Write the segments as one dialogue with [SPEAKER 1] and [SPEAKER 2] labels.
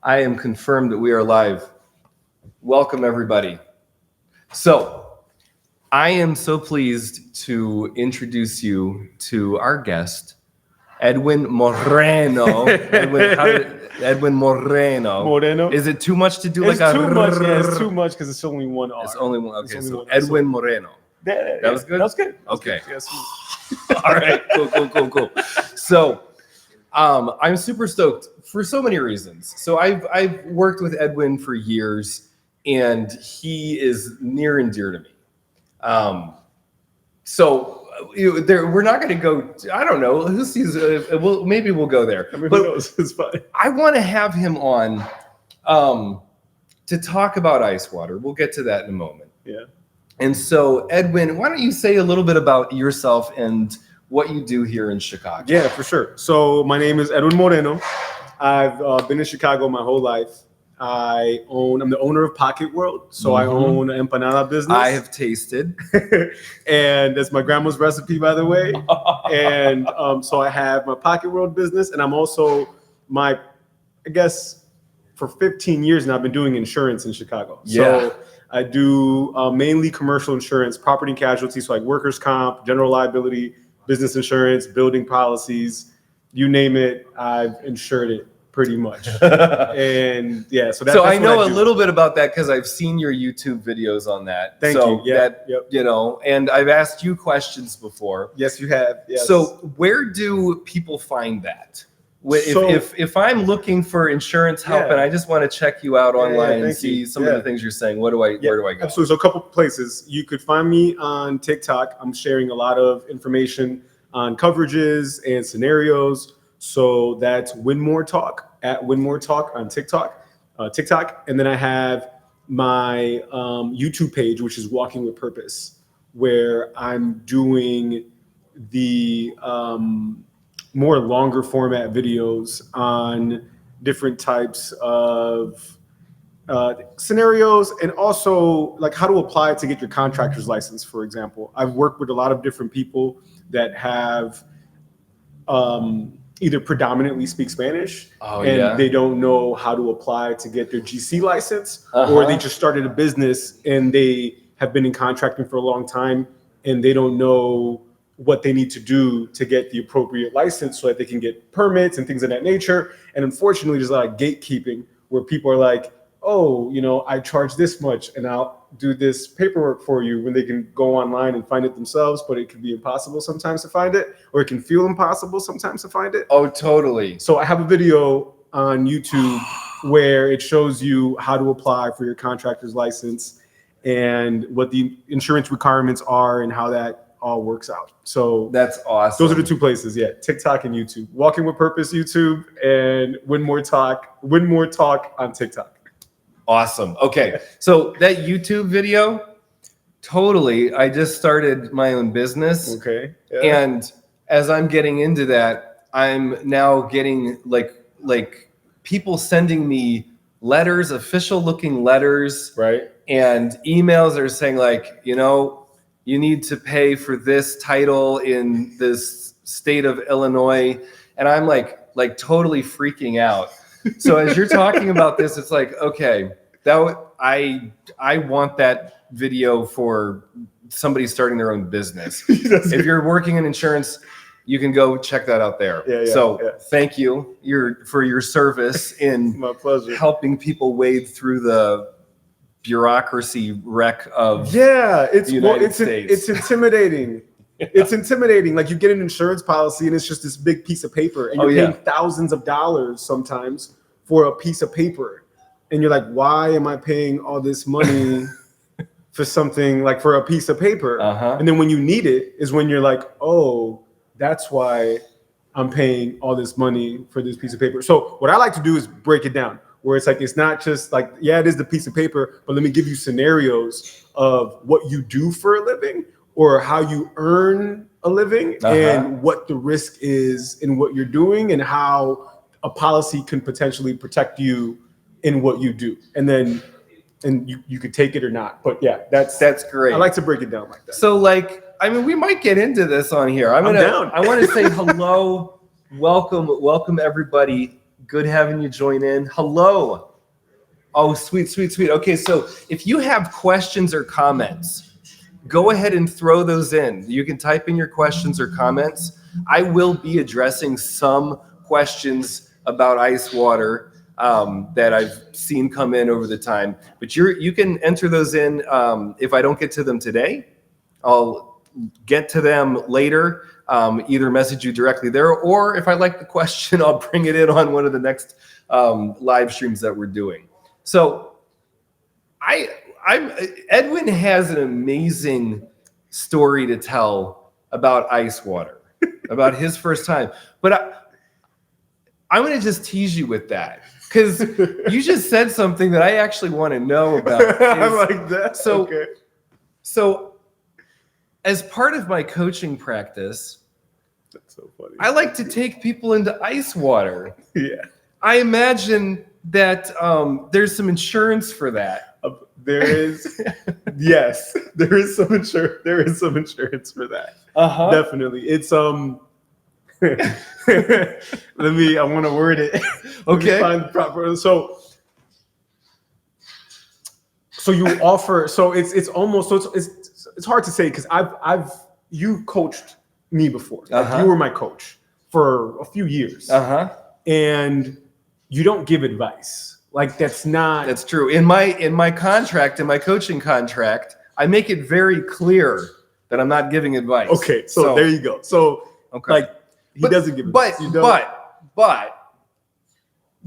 [SPEAKER 1] I am confirmed that we are live. Welcome, everybody. So, I am so pleased to introduce you to our guest, Edwin Moreno. Edwin Moreno.
[SPEAKER 2] Moreno.
[SPEAKER 1] Is it too much to do
[SPEAKER 2] It's
[SPEAKER 1] like a...
[SPEAKER 2] too much. Yeah, it's too much because it's only one R.
[SPEAKER 1] It's only one. Okay,
[SPEAKER 2] only
[SPEAKER 1] so
[SPEAKER 2] one.
[SPEAKER 1] Edwin Moreno.
[SPEAKER 2] That
[SPEAKER 1] was good?
[SPEAKER 2] That was good.
[SPEAKER 1] Okay.
[SPEAKER 2] Yes.
[SPEAKER 1] All right, cool. So, I'm super stoked for so many reasons. So I've worked with Edwin for years, and he is near and dear to me. We're not going to go. I don't know. Who sees? Maybe we'll go there.
[SPEAKER 2] I mean,
[SPEAKER 1] but
[SPEAKER 2] who knows? It's fine.
[SPEAKER 1] I want to have him on to talk about ice water. We'll get to that in a moment.
[SPEAKER 2] Yeah.
[SPEAKER 1] And so, Edwin, why don't you say a little bit about yourself and what you do here in Chicago?
[SPEAKER 2] Yeah, for sure. So my name is Edwin Moreno. I've been in Chicago my whole life. I'm the owner of Pocket World. So I own an empanada business.
[SPEAKER 1] I have tasted.
[SPEAKER 2] And that's my grandma's recipe, by the way. And so I have my Pocket World business. And I'm also for 15 years now, I've been doing insurance in Chicago.
[SPEAKER 1] Yeah.
[SPEAKER 2] So I do mainly commercial insurance, property and casualty. So like workers' comp, general liability, business insurance, building policies, you name it, I've insured it pretty much. And yeah, so that's
[SPEAKER 1] I know a little bit about that because I've seen your YouTube videos on that.
[SPEAKER 2] Thank you. Yeah,
[SPEAKER 1] And I've asked you questions before.
[SPEAKER 2] Yes, you have. Yes.
[SPEAKER 1] So where do people find that? If I'm looking for insurance help and I just want to check you out online and see some of the things you're saying, where do I go?
[SPEAKER 2] Absolutely. So a couple places. You could find me on TikTok. I'm sharing a lot of information on coverages and scenarios. So that's Win More Talk, at Win More Talk on TikTok. And then I have my YouTube page, which is Walking with Purpose, where I'm doing the more longer format videos on different types of scenarios, and also like how to apply to get your contractor's license, for example. I've worked with a lot of different people that have either predominantly speak Spanish they don't know how to apply to get their GC license, or they just started a business and they have been in contracting for a long time and they don't know what they need to do to get the appropriate license so that they can get permits and things of that nature. And unfortunately, there's a lot of gatekeeping where people are like, oh, I charge this much and I'll do this paperwork for you, when they can go online and find it themselves, but it can be impossible sometimes to find it, or it can feel impossible sometimes to find it.
[SPEAKER 1] Oh, totally.
[SPEAKER 2] So I have a video on YouTube where it shows you how to apply for your contractor's license and what the insurance requirements are and how that all works out. So
[SPEAKER 1] that's awesome.
[SPEAKER 2] Those are the two places. Yeah. TikTok and YouTube. Walking with Purpose YouTube, and Win More Talk on TikTok.
[SPEAKER 1] Awesome. Okay. So that YouTube video, totally. I just started my own business.
[SPEAKER 2] Okay. Yeah.
[SPEAKER 1] And as I'm getting into that, I'm now getting like people sending me letters, official looking letters.
[SPEAKER 2] Right.
[SPEAKER 1] And emails that are saying like, you need to pay for this title in this state of Illinois. And I'm like totally freaking out. So as you're talking about this, it's like, okay, I want that video for somebody starting their own business. If you're working in insurance, you can go check that out there. Thank you for your service in
[SPEAKER 2] my pleasure,
[SPEAKER 1] helping people wade through the bureaucracy wreck of
[SPEAKER 2] it's
[SPEAKER 1] the United States.
[SPEAKER 2] It's intimidating. It's intimidating. Like you get an insurance policy and it's just this big piece of paper, and you're paying thousands of dollars sometimes for a piece of paper, and you're like, why am I paying all this money for something, like for a piece of paper? And then when you need it is when you're like, oh, that's why I'm paying all this money for this piece of paper. So what I like to do is break it down, where it's like, it's not just like, it is the piece of paper, but let me give you scenarios of what you do for a living or how you earn a living and what the risk is in what you're doing and how a policy can potentially protect you in what you do. And then you could take it or not. But that's
[SPEAKER 1] great.
[SPEAKER 2] I like to break it down like that.
[SPEAKER 1] So we might get into this on here. I'm down. I want to say hello, welcome everybody Good having you join in. Hello. Oh, sweet, sweet, sweet. Okay, so if you have questions or comments, go ahead and throw those in. You can type in your questions or comments. I will be addressing some questions about ice water that I've seen come in over the time. But you can enter those in. If I don't get to them today, I'll get to them later. Either message you directly there, or if I like the question, I'll bring it in on one of the next live streams that we're doing. So Edwin has an amazing story to tell about ice water, about his first time. But I'm going to just tease you with that because you just said something that I actually want to know about.
[SPEAKER 2] I like that.
[SPEAKER 1] So as part of my coaching practice,
[SPEAKER 2] that's so funny.
[SPEAKER 1] I like to take people into ice water.
[SPEAKER 2] Yeah.
[SPEAKER 1] I imagine that there's some insurance for that.
[SPEAKER 2] There is, yes, there is some insurance. There is some insurance for that. Definitely. It's I want to word it.
[SPEAKER 1] Okay.
[SPEAKER 2] Find the proper. So you offer. So it's almost. So it's hard to say because you coached me before. Like you were my coach for a few years. And you don't give advice. Like that's
[SPEAKER 1] true. In my contract, in my coaching contract, I make it very clear that I'm not giving advice.
[SPEAKER 2] Okay, so there you go. So like he doesn't give advice. But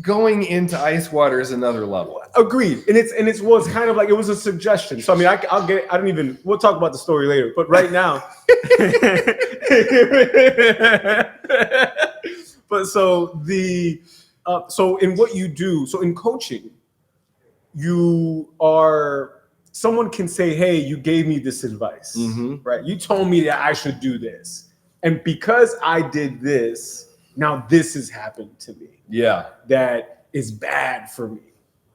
[SPEAKER 1] going into ice water is another level.
[SPEAKER 2] Agreed. And it was kind of like it was a suggestion. So I mean we'll talk about the story later, but right now but so in what you do, so in coaching, someone can say, hey, you gave me this advice, right? You told me that I should do this. And because I did this, now this has happened to me.
[SPEAKER 1] Yeah.
[SPEAKER 2] That is bad for me,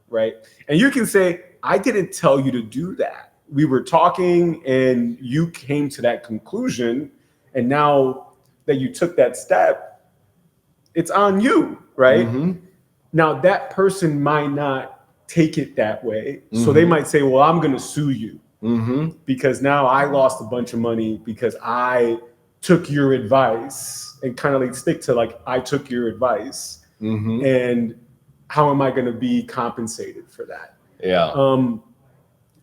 [SPEAKER 2] right? And you can say, I didn't tell you to do that. We were talking and you came to that conclusion. And now that you took that step, it's on you, right? Now that person might not take it that way. So they might say, well, I'm going to sue you because now I lost a bunch of money because I took your advice, and kind of like stick to like, I took your advice and how am I going to be compensated for that?
[SPEAKER 1] Yeah.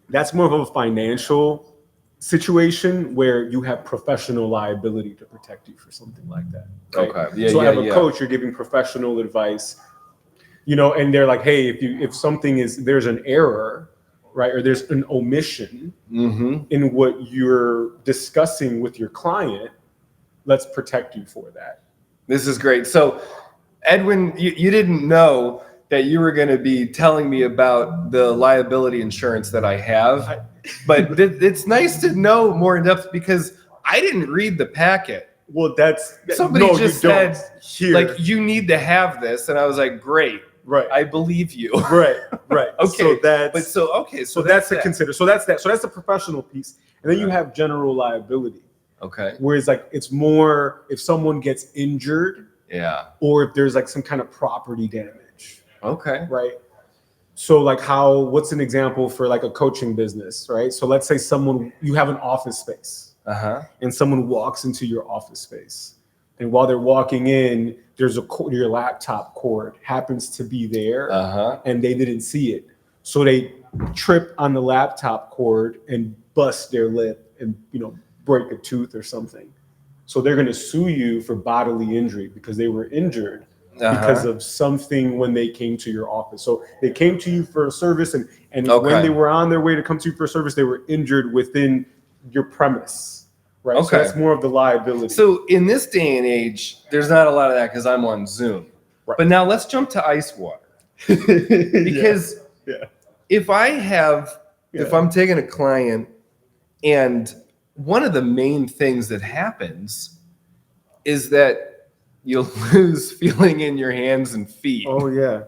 [SPEAKER 2] That's more of a financial situation where you have professional liability to protect you for something like that. Right?
[SPEAKER 1] Okay. Yeah.
[SPEAKER 2] So as a coach, you're giving professional advice, and they're like, hey, if there's an error, right, or there's an omission in what you're discussing with your client, let's protect you for that.
[SPEAKER 1] This is great. So, Edwin, you didn't know that you were going to be telling me about the liability insurance that I have, but it's nice to know more in depth because I didn't read the packet.
[SPEAKER 2] Well,
[SPEAKER 1] somebody just said,
[SPEAKER 2] here.
[SPEAKER 1] Like, you need to have this, and I was like, great,
[SPEAKER 2] right?
[SPEAKER 1] I believe you.
[SPEAKER 2] Right.
[SPEAKER 1] Okay,
[SPEAKER 2] so that's to consider. So that's that. So that's the professional piece, and then you have general liability.
[SPEAKER 1] Okay.
[SPEAKER 2] Whereas like it's more if someone gets injured, or if there's like some kind of property damage.
[SPEAKER 1] Okay.
[SPEAKER 2] Right. So like what's an example for like a coaching business, right? So let's say you have an office space and someone walks into your office space. And while they're walking in, there's your laptop cord happens to be there and they didn't see it. So they trip on the laptop cord and bust their lip and, break a tooth or something. So they're going to sue you for bodily injury because they were injured because of something when they came to your office. So they came to you for a service and when they were on their way to come to you for a service, they were injured within your premise, right?
[SPEAKER 1] Okay.
[SPEAKER 2] So that's more of the liability.
[SPEAKER 1] So in this day and age, there's not a lot of that because I'm on Zoom. Right. But now let's jump to ice water. Because if I'm taking a client and one of the main things that happens is that you'll lose feeling in your hands and feet.
[SPEAKER 2] Oh yeah.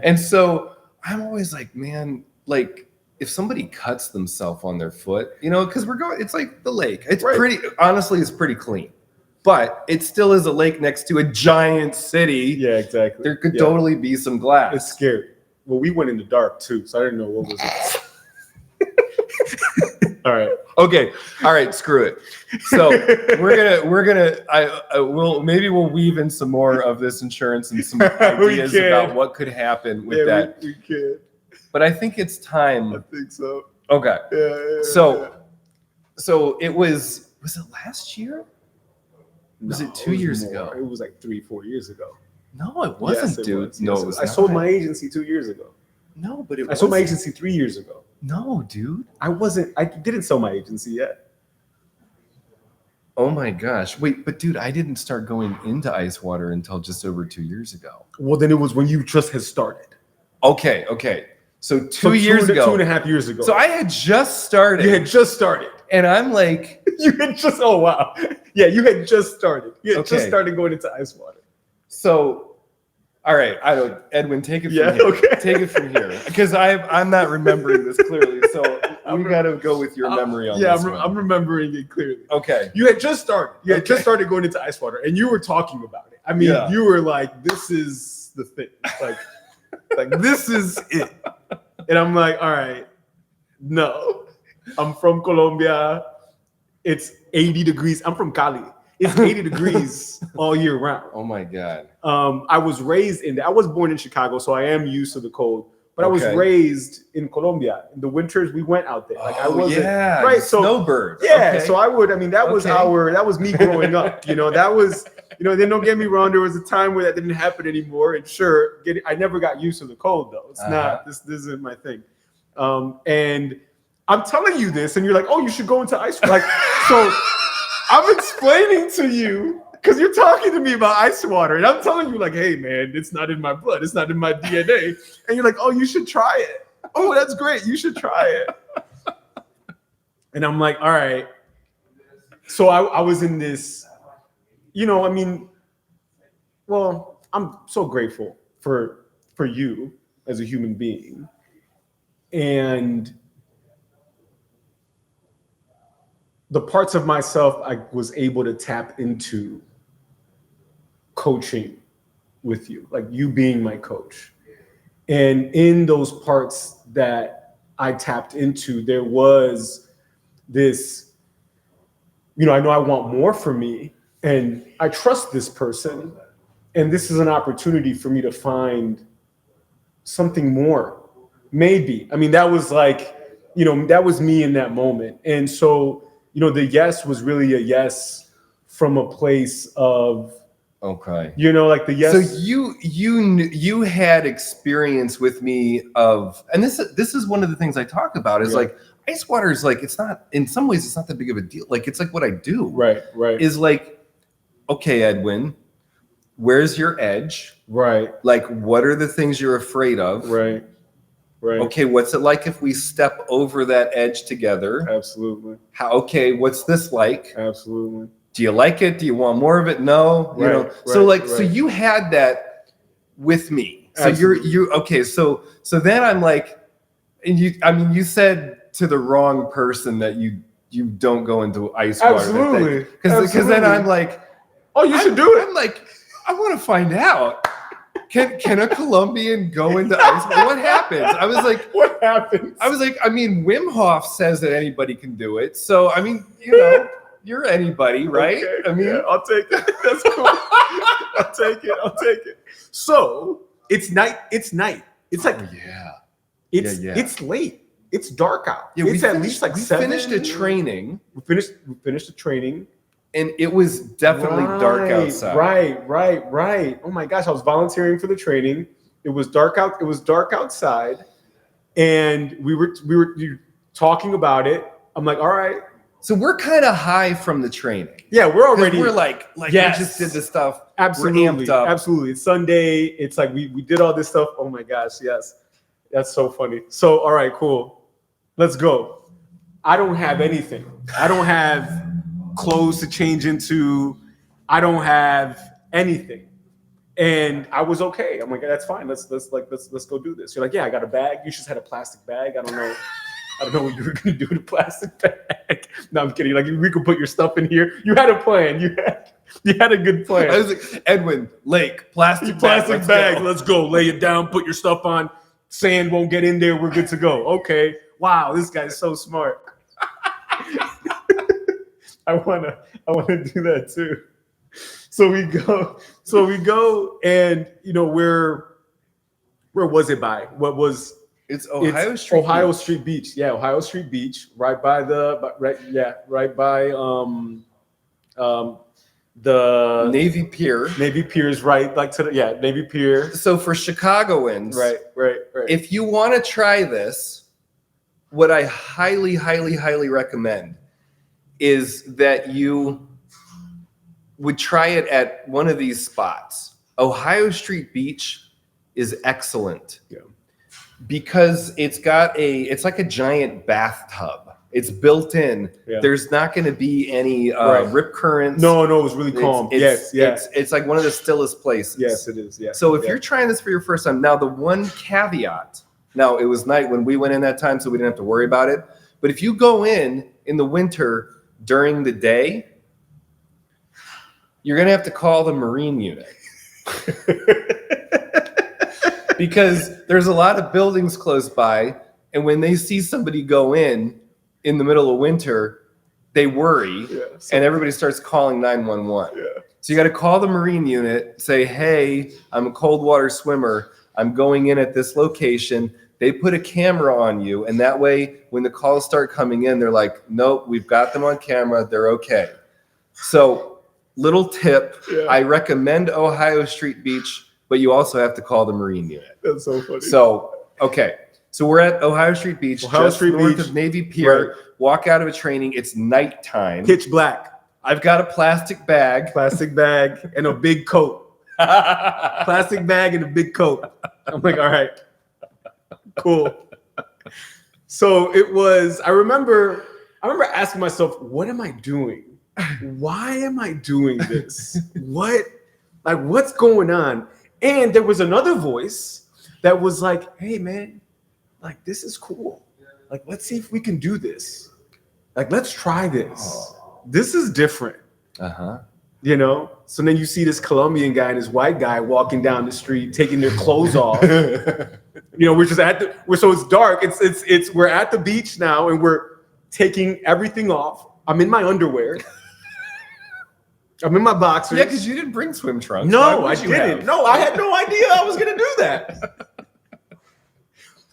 [SPEAKER 1] And so I'm always like, man, like if somebody cuts themselves on their foot, because it's like the lake. It's pretty, honestly, it's pretty clean. but it still is a lake next to a giant city.
[SPEAKER 2] Yeah, exactly.
[SPEAKER 1] There could totally be some glass.
[SPEAKER 2] It's scary. Well, we went in the dark too, so I didn't know what was it. All right.
[SPEAKER 1] Okay. All right. Screw it. So we'll weave in some more of this insurance and some ideas about what could happen with that.
[SPEAKER 2] We could.
[SPEAKER 1] But I think it's time.
[SPEAKER 2] I think so.
[SPEAKER 1] Okay.
[SPEAKER 2] Yeah.
[SPEAKER 1] So it was it last year? Was it 2 years ago?
[SPEAKER 2] It was like 3-4 years ago.
[SPEAKER 1] No, it wasn't,
[SPEAKER 2] yes,
[SPEAKER 1] dude.
[SPEAKER 2] Was.
[SPEAKER 1] No,
[SPEAKER 2] yes,
[SPEAKER 1] it was.
[SPEAKER 2] I sold my agency 2 years ago.
[SPEAKER 1] No, but
[SPEAKER 2] I sold my agency 3 years ago.
[SPEAKER 1] No, dude.
[SPEAKER 2] I didn't sell my agency yet.
[SPEAKER 1] Oh my gosh. Wait, but dude, I didn't start going into ice water until just over 2 years ago.
[SPEAKER 2] Well, then it was when you just had started.
[SPEAKER 1] Okay. So 2 years ago.
[SPEAKER 2] 2.5 years ago.
[SPEAKER 1] So I had just started.
[SPEAKER 2] You had just started.
[SPEAKER 1] And I'm like.
[SPEAKER 2] You had just, oh wow. Yeah, you had just started. You had just started going into ice water.
[SPEAKER 1] So. All right, Edwin, take it from here.
[SPEAKER 2] Okay.
[SPEAKER 1] Take it from here, because I'm not remembering this clearly. So we got to go with your memory on this. Yeah,
[SPEAKER 2] I'm remembering it clearly.
[SPEAKER 1] Okay.
[SPEAKER 2] You had just started. You had just started going into ice water, and you were talking about it. I mean, you were like, "This is the thing. Like this is it." And I'm like, "All right, no, I'm from Colombia. It's 80 degrees. I'm from Cali. It's 80 degrees all year round."
[SPEAKER 1] Oh my God.
[SPEAKER 2] I was raised I was born in Chicago, so I am used to the cold. But I was raised in Colombia. In the winters, we went out there. Like I wasn't right. So
[SPEAKER 1] snowbird.
[SPEAKER 2] Yeah. Okay. So I would. I mean, that was me growing up. That was. Then don't get me wrong. There was a time where that didn't happen anymore. And sure, I never got used to the cold though. It's not. This isn't my thing. And I'm telling you this, and you're like, "Oh, you should go into ice." Like so. I'm explaining to you because you're talking to me about ice water, and I'm telling you, like, "Hey, man, it's not in my blood. It's not in my DNA." And you're like, "Oh, you should try it. Oh, that's great. You should try it." And I'm like, "All right." So I was in this, well, I'm so grateful for you as a human being, and the parts of myself I was able to tap into coaching with you, like you being my coach. And in those parts that I tapped into, there was this, I know I want more for me, and I trust this person. And this is an opportunity for me to find something more, maybe. I mean, that was like, that was me in that moment. And so, the yes was really a yes from a place of,
[SPEAKER 1] okay.
[SPEAKER 2] Like the yes.
[SPEAKER 1] So you had experience with me of, and this is one of the things I talk about is like ice water is like, it's not, in some ways it's not that big of a deal. Like it's like what I do.
[SPEAKER 2] Right.
[SPEAKER 1] Is like, okay, Edwin, where's your edge?
[SPEAKER 2] Right.
[SPEAKER 1] Like, what are the things you're afraid of?
[SPEAKER 2] Right.
[SPEAKER 1] Okay, what's it like if we step over that edge together?
[SPEAKER 2] Absolutely.
[SPEAKER 1] Okay, what's this like?
[SPEAKER 2] Absolutely.
[SPEAKER 1] Do you like it? Do you want more of it? No. So you had that with me. So
[SPEAKER 2] Absolutely.
[SPEAKER 1] you're okay. So then I'm like, and you said to the wrong person that you don't go into ice water.
[SPEAKER 2] Absolutely.
[SPEAKER 1] Because then I'm like,
[SPEAKER 2] oh, you should do it.
[SPEAKER 1] I'm like, I want to find out. Can a Colombian go into ice water? What happens? I was like,
[SPEAKER 2] what happens?
[SPEAKER 1] I was like, I mean, Wim Hof says that anybody can do it. So I mean, you're anybody, right?
[SPEAKER 2] Okay.
[SPEAKER 1] I mean,
[SPEAKER 2] I'll take it. That's cool. I'll take it. So it's night. It's like it's late. It's dark out.
[SPEAKER 1] Yeah,
[SPEAKER 2] it's at least like 7.
[SPEAKER 1] We finished a training.
[SPEAKER 2] We finished the training.
[SPEAKER 1] And it was definitely dark outside.
[SPEAKER 2] Right. Oh my gosh, I was volunteering for the training. It was dark out. It was dark outside, and we were talking about it. I'm like, all right.
[SPEAKER 1] So we're kind of high from the training.
[SPEAKER 2] Yeah, we're
[SPEAKER 1] like
[SPEAKER 2] yes.
[SPEAKER 1] We just did this stuff.
[SPEAKER 2] Absolutely,
[SPEAKER 1] we're amped up.
[SPEAKER 2] Absolutely. It's Sunday. It's like we did all this stuff. Oh my gosh, yes, that's so funny. So all right, cool. Let's go. I don't have anything. I don't have clothes to change into. I don't have anything, and I was okay. I'm like, that's fine. Let's go do this. You're like, yeah, I got a bag. You just had a plastic bag. I don't know what you were gonna do with a plastic bag. No, I'm kidding. Like, we could put your stuff in here. You had a plan. You had a good plan.
[SPEAKER 1] I was like, Edwin, lake, plastic
[SPEAKER 2] bag. Let's go. Lay it down. Put your stuff on. Sand won't get in there. We're good to go. Okay. Wow, this guy's so smart. I wanna do that too. So we go, and where was it by?
[SPEAKER 1] It's Ohio Street.
[SPEAKER 2] Ohio
[SPEAKER 1] Beach.
[SPEAKER 2] Street Beach. Yeah, Ohio Street Beach, right by the
[SPEAKER 1] Navy Pier.
[SPEAKER 2] Navy Pier is right, Navy Pier.
[SPEAKER 1] So for Chicagoans,
[SPEAKER 2] right.
[SPEAKER 1] If you want to try this, what I highly, highly, highly recommend is that you would try it at one of these spots. Ohio Street Beach is excellent.
[SPEAKER 2] Yeah.
[SPEAKER 1] Because it's like a giant bathtub. It's built in.
[SPEAKER 2] Yeah.
[SPEAKER 1] There's not going to be any rip currents.
[SPEAKER 2] No, it was really calm.
[SPEAKER 1] It's like one of the stillest places.
[SPEAKER 2] Yes, it is. Yeah.
[SPEAKER 1] So if you're trying this for your first time, now the one caveat, now it was night when we went in that time, so we didn't have to worry about it. But if you go in the winter during the day, you're going to have to call the Marine unit. Because there's a lot of buildings close by, and when they see somebody go in the middle of winter, they worry, and everybody starts calling 911.
[SPEAKER 2] Yeah.
[SPEAKER 1] So you got to call the Marine unit, say, hey, I'm a cold water swimmer. I'm going in at this location. They put a camera on you, and that way, when the calls start coming in, they're like, nope, we've got them on camera. They're okay. So little tip, I recommend Ohio Street Beach, but you also have to call the Marine unit.
[SPEAKER 2] That's so funny.
[SPEAKER 1] So, okay. So we're at Ohio Street Beach, just north of Navy Pier.
[SPEAKER 2] Right.
[SPEAKER 1] Walk out of a training. It's nighttime.
[SPEAKER 2] Pitch black.
[SPEAKER 1] I've got a plastic bag.
[SPEAKER 2] And a big coat. Plastic bag and a big coat. I'm like, all right, cool. So it was, I remember asking myself, what am I doing? Why am I doing this? What's going on? And there was another voice that was like, hey man, like this is cool. Like, let's see if we can do this. Like, let's try this. This is different. So then you see this Colombian guy and this white guy walking down the street, taking their clothes off. We're just so it's dark. We're at the beach now, and we're taking everything off. I'm in my underwear. I'm in my boxers.
[SPEAKER 1] Yeah, because you didn't bring swim trunks.
[SPEAKER 2] No, I didn't. No, I had no idea I was gonna do that.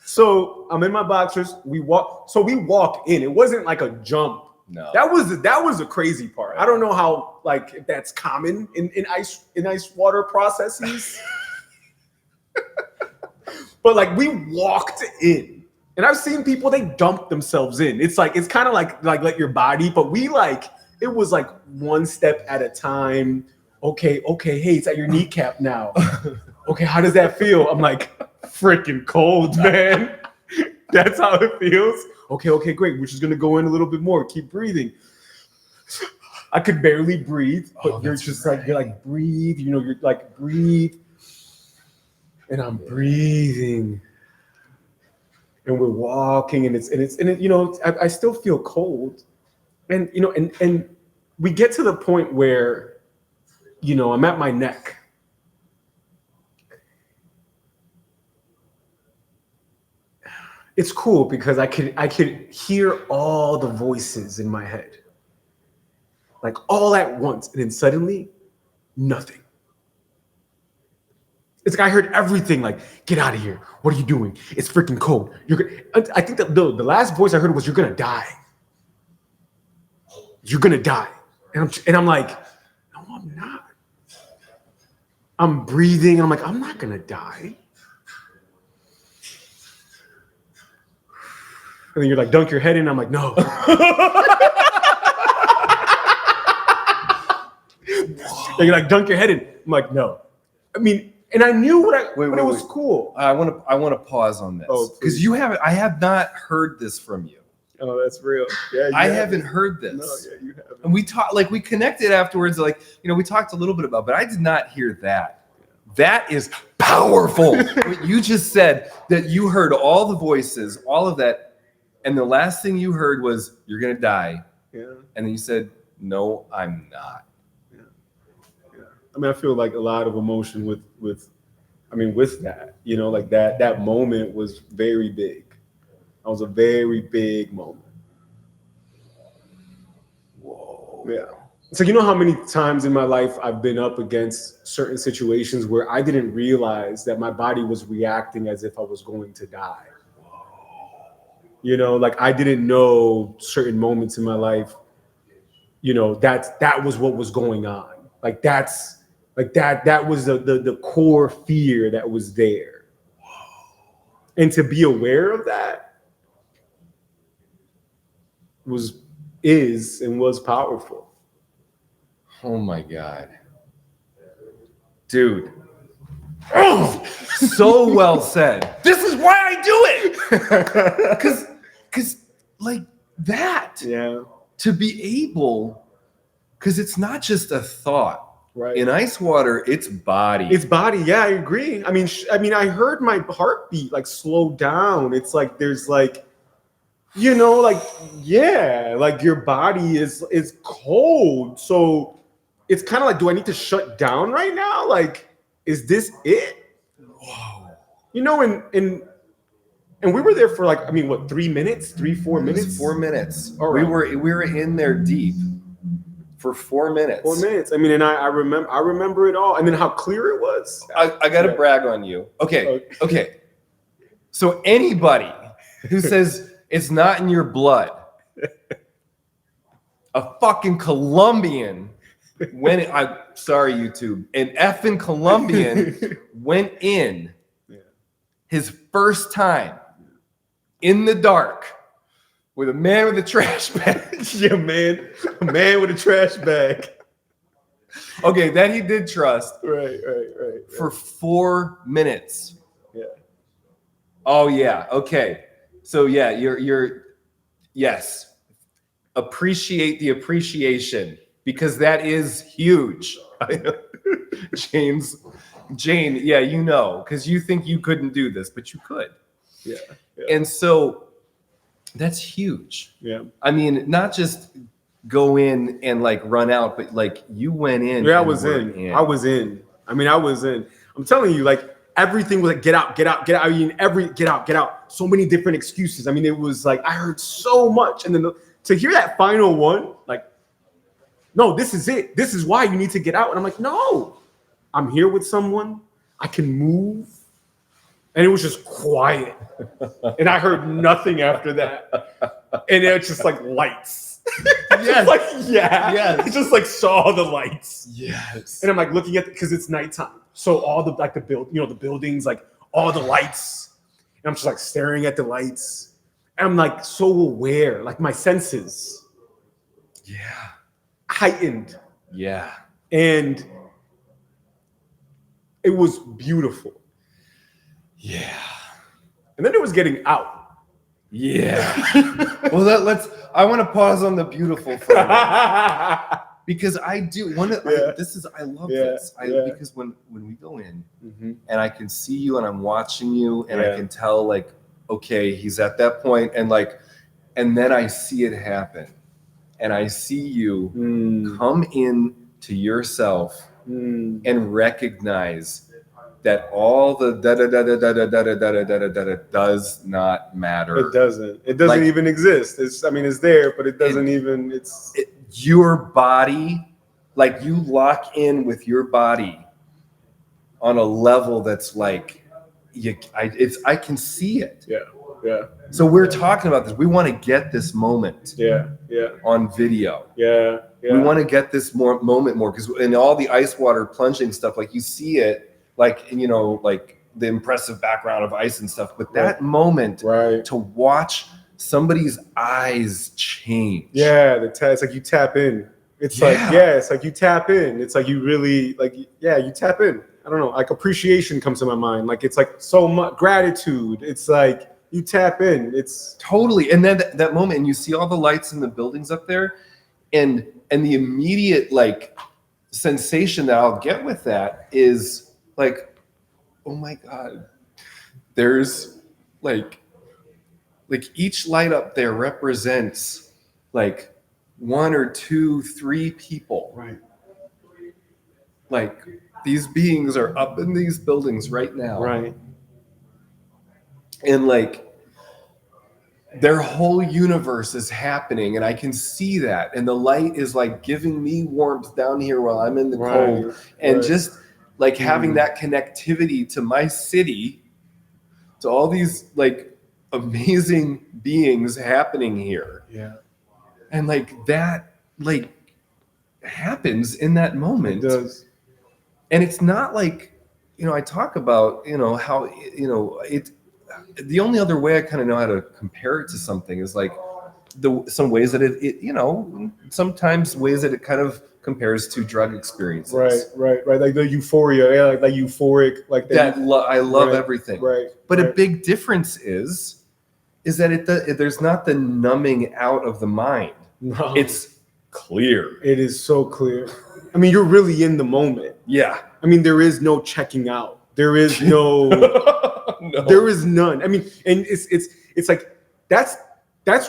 [SPEAKER 2] So I'm in my boxers. We walk in. It wasn't like a jump.
[SPEAKER 1] No.
[SPEAKER 2] That was the crazy part. I don't know how if that's common in ice water processes. But we walked in. And I've seen people, they dump themselves in. It's kind of like let your body, but it was one step at a time. Okay, hey, it's at your kneecap now. Okay, how does that feel? I'm like, freaking cold, man. That's how it feels. Okay, great. We're just gonna go in a little bit more. Keep breathing. I could barely breathe, but you're just you're breathe. You're breathe. And I'm breathing. And we're walking, and I still feel cold. And and we get to the point where I'm at my neck. It's cool because I could hear all the voices in my head, all at once, and then suddenly nothing. It's I heard everything, get out of here. What are you doing? It's freaking cold. I think that the last voice I heard was, you're gonna die. You're gonna die. And I'm like, no, I'm not. I'm breathing. I'm like, I'm not gonna die. And then you're like, dunk your head in. I'm like, no. And you're like, dunk your head in. I'm like, no. I mean, and I knew but it was cool.
[SPEAKER 1] I want to pause on this because I have not heard this from you.
[SPEAKER 2] Oh, that's real. Yeah,
[SPEAKER 1] I haven't heard this.
[SPEAKER 2] No, yeah, you haven't.
[SPEAKER 1] And we talked, we connected afterwards. We talked a little bit about, but I did not hear that. That is powerful. What you just said, that you heard all the voices, all of that, and the last thing you heard was, "You're gonna die."
[SPEAKER 2] Yeah.
[SPEAKER 1] And then you said, "No, I'm not."
[SPEAKER 2] Yeah. I mean, I feel like a lot of emotion with that, like that moment was very big. That was a very big moment.
[SPEAKER 1] Whoa.
[SPEAKER 2] Yeah. So you know how many times in my life I've been up against certain situations where I didn't realize that my body was reacting as if I was going to die. Like I didn't know certain moments in my life, that was what was going on. Like that was the core fear that was there. And to be aware of that was powerful.
[SPEAKER 1] Oh my God. Dude. Oh, so well said. This is why I do it. Cause like that.
[SPEAKER 2] Yeah.
[SPEAKER 1] To be able, because it's not just a thought.
[SPEAKER 2] Right.
[SPEAKER 1] In ice water, it's body.
[SPEAKER 2] It's body. Yeah, I agree. I mean, I heard my heartbeat like slow down. It's like there's like, like your body is cold. So it's kind of like, do I need to shut down right now? Like, is this it?
[SPEAKER 1] Whoa.
[SPEAKER 2] And we were there for like, 3 minutes, 4 minutes?
[SPEAKER 1] 4 minutes.
[SPEAKER 2] All right.
[SPEAKER 1] We were in there deep for 4 minutes.
[SPEAKER 2] 4 minutes. I mean, and I remember it all. And then how clear it was.
[SPEAKER 1] I got to brag on you. Okay. So anybody who says it's not in your blood, a fucking Colombian sorry, YouTube, an effing Colombian went in his first time in the dark with a man with a trash bag.
[SPEAKER 2] Yeah, man. A man with a trash bag.
[SPEAKER 1] Okay, that he did trust.
[SPEAKER 2] Right.
[SPEAKER 1] For 4 minutes.
[SPEAKER 2] Yeah.
[SPEAKER 1] Oh yeah. Okay. So yeah, you're yes. Appreciate the appreciation because that is huge. Jane, yeah, because you think you couldn't do this, but you could.
[SPEAKER 2] Yeah.
[SPEAKER 1] And so that's huge.
[SPEAKER 2] Yeah.
[SPEAKER 1] I mean, not just go in and like run out, but like you went in.
[SPEAKER 2] Yeah, I was in. I mean, I was in. I'm telling you, like everything was like, get out. I mean, get out. So many different excuses. I mean, it was like, I heard so much. And then to hear that final one, like, no, this is it. This is why you need to get out. And I'm like, no, I'm here with someone. I can move. And it was just quiet. And I heard nothing after that. And it's just like lights.
[SPEAKER 1] Yes.
[SPEAKER 2] Like, yeah.
[SPEAKER 1] Yes.
[SPEAKER 2] I just like saw the lights.
[SPEAKER 1] Yes.
[SPEAKER 2] And I'm like looking at it because it's nighttime. So all the like the buildings, like all the lights. And I'm just like staring at the lights. And I'm like so aware, like my senses.
[SPEAKER 1] Yeah.
[SPEAKER 2] Heightened.
[SPEAKER 1] Yeah.
[SPEAKER 2] And it was beautiful.
[SPEAKER 1] Yeah.
[SPEAKER 2] And then it was getting out.
[SPEAKER 1] Yeah. Well, I want to pause on the beautiful for a minute. Because I do I love this. Because when we go in and I can see you and I'm watching you and I can tell like, okay, he's at that point and then I see it happen and I see you come in to yourself and recognize that all the does not matter.
[SPEAKER 2] It doesn't. It doesn't even exist. It's there, but it doesn't even.
[SPEAKER 1] Your body, like you lock in with your body on a level that's like, I can see it.
[SPEAKER 2] Yeah.
[SPEAKER 1] So we're talking about this. We want to get this moment.
[SPEAKER 2] Yeah.
[SPEAKER 1] On video.
[SPEAKER 2] Yeah.
[SPEAKER 1] We want to get this moment more because in all the ice water plunging stuff, like you see it, like like the impressive background of ice and stuff. But that moment, to watch somebody's eyes change.
[SPEAKER 2] Yeah, it's like you tap in. It's like you tap in. It's like you really you tap in. I don't know, like appreciation comes to my mind. Like it's like so much gratitude. It's like you tap in. It's
[SPEAKER 1] totally. And then that moment, and you see all the lights in the buildings up there, and the immediate like sensation that I'll get with that is like, oh my God, there's like each light up there represents like 1 or 2, 3 people.
[SPEAKER 2] Right.
[SPEAKER 1] like these beings are up in these buildings right now.
[SPEAKER 2] Right.
[SPEAKER 1] And like their whole universe is happening and I can see that. And the light is like giving me warmth down here while I'm in the cold. And just like having that connectivity to my city, to all these like amazing beings happening here.
[SPEAKER 2] Yeah.
[SPEAKER 1] And like that like happens in that moment.
[SPEAKER 2] It does.
[SPEAKER 1] And it's not like, I talk about, how, it, the only other way I kind of know how to compare it to something is like some ways that it sometimes ways that it kind of compares to drug experiences.
[SPEAKER 2] Right. Like the euphoria, yeah, like euphoric, like
[SPEAKER 1] that. I love everything.
[SPEAKER 2] Right.
[SPEAKER 1] But a big difference is that there's not the numbing out of the mind.
[SPEAKER 2] No.
[SPEAKER 1] It's clear.
[SPEAKER 2] It is so clear. I mean, you're really in the moment.
[SPEAKER 1] Yeah.
[SPEAKER 2] I mean, there is no checking out. There is no.
[SPEAKER 1] No.
[SPEAKER 2] There is none. I mean, and it's like that's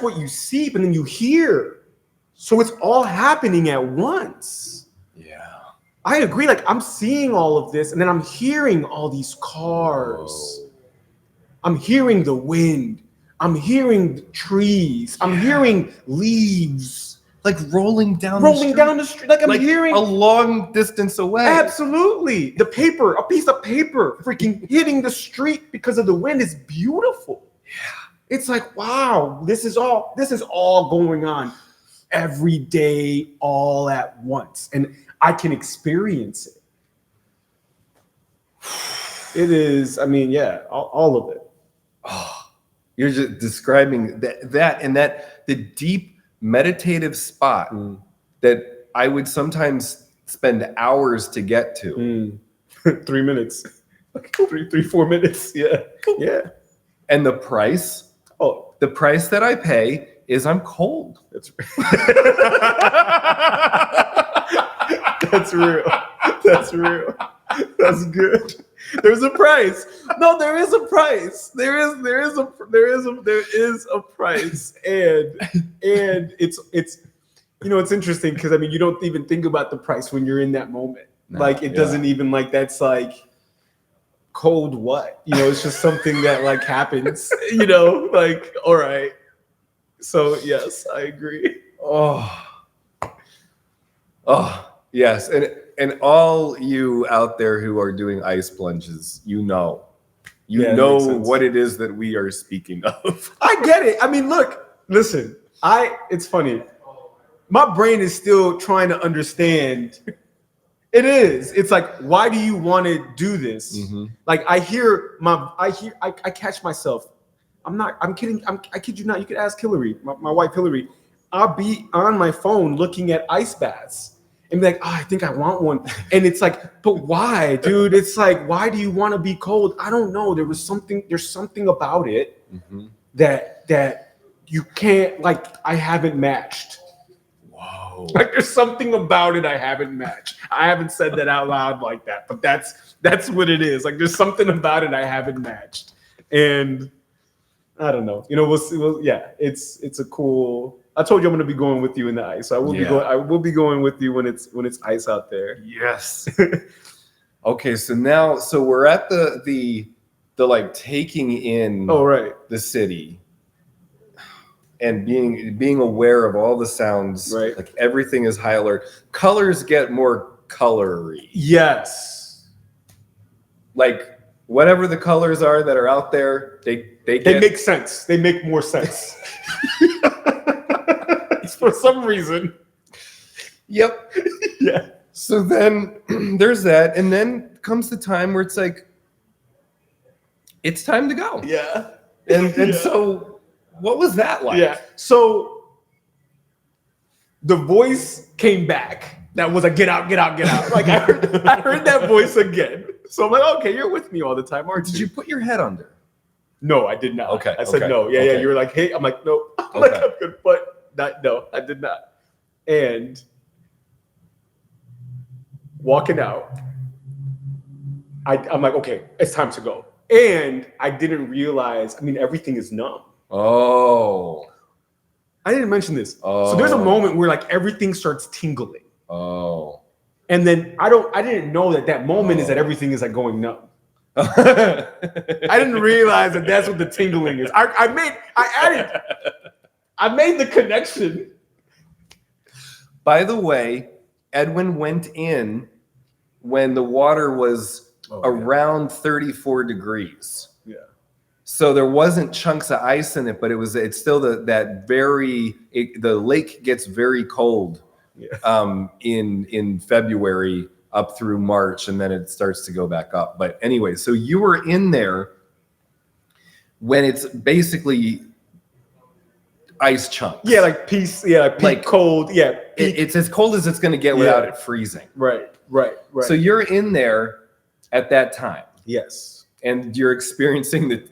[SPEAKER 2] what you see, but then you hear. So it's all happening at once.
[SPEAKER 1] Yeah.
[SPEAKER 2] I agree. Like I'm seeing all of this, and then I'm hearing all these cars. Whoa. I'm hearing the wind. I'm hearing the trees. I'm hearing leaves. Like rolling down the street. Like I'm hearing
[SPEAKER 1] a long distance away.
[SPEAKER 2] Absolutely. The paper, a piece of paper freaking hitting the street because of the wind is beautiful. Yeah. It's like, wow, this is all going on every day, all at once. And I can experience it. It is, I mean, yeah, all of it.
[SPEAKER 1] Oh, you're just describing that and the deep meditative spot that I would sometimes spend hours to get to.
[SPEAKER 2] 3 minutes. 4 minutes. Yeah. Yeah.
[SPEAKER 1] And the price? Oh, the price that I pay is I'm cold.
[SPEAKER 2] That's That's real. That's real. That's good. There's a price. No, there is a price. There is a price, and it's it's interesting because I mean you don't even think about the price when you're in that moment. No, like it doesn't even like that's like cold what it's just something that like happens. Like all right. So yes, I agree.
[SPEAKER 1] Oh yes, and all you out there who are doing ice plunges, you know what it is that we are speaking of.
[SPEAKER 2] I get it. I mean, listen, it's funny. My brain is still trying to understand. It is. It's like, why do you want to do this? Mm-hmm. Like I catch myself. I'm kidding. I kid you not. You could ask Hillary, my wife Hillary. I'll be on my phone looking at ice baths. And be like, I think I want one. And it's like, but why, dude? It's like, why do you want to be cold? I don't know. There's something about it that you can't, like, I haven't matched. Whoa. Like there's something about it I haven't matched. I haven't said that out loud like that, but that's what it is. Like there's something about it I haven't matched. And I don't know. We'll see. It's a cool. I told you I'm going to be going with you in the ice. So I will be going with you when it's ice out there.
[SPEAKER 1] Yes. Okay, so we're at the like taking in the city and being aware of all the sounds.
[SPEAKER 2] Right.
[SPEAKER 1] Like everything is high alert. Colors get more colory.
[SPEAKER 2] Yes.
[SPEAKER 1] Like whatever the colors are that are out there, they
[SPEAKER 2] make sense. They make more sense. For some reason.
[SPEAKER 1] Yep.
[SPEAKER 2] Yeah.
[SPEAKER 1] So then there's that. And then comes the time where it's like, it's time to go.
[SPEAKER 2] Yeah.
[SPEAKER 1] And so what was that like?
[SPEAKER 2] Yeah. So the voice came back. That was a get out, get out, get out. Like I heard that voice again. So I'm like, okay, you're with me all the time, aren't you?
[SPEAKER 1] Did you put your head under?
[SPEAKER 2] No, I did not.
[SPEAKER 1] Okay.
[SPEAKER 2] I said no. Yeah, yeah. You were like, hey, I'm like, no. I'm like, I'm good, but no, I did not. And walking out, I'm like, okay, it's time to go. And I didn't realize, I mean, everything is numb.
[SPEAKER 1] Oh.
[SPEAKER 2] I didn't mention this. Oh. So there's a moment where like everything starts tingling.
[SPEAKER 1] Oh.
[SPEAKER 2] And then I didn't know that moment is that everything is like going numb. I didn't realize that that's what the tingling is. I made the connection.
[SPEAKER 1] By the way, Edwin went in when the water was around 34 degrees.
[SPEAKER 2] Yeah.
[SPEAKER 1] So there wasn't chunks of ice in it, but it's still the lake gets very cold in February up through March, and then it starts to go back up. But anyway, so you were in there when it's basically ice chunks.
[SPEAKER 2] Yeah, like peak cold. Yeah.
[SPEAKER 1] It's as cold as it's going to get without it freezing.
[SPEAKER 2] Right.
[SPEAKER 1] So you're in there at that time.
[SPEAKER 2] Yes.
[SPEAKER 1] And you're experiencing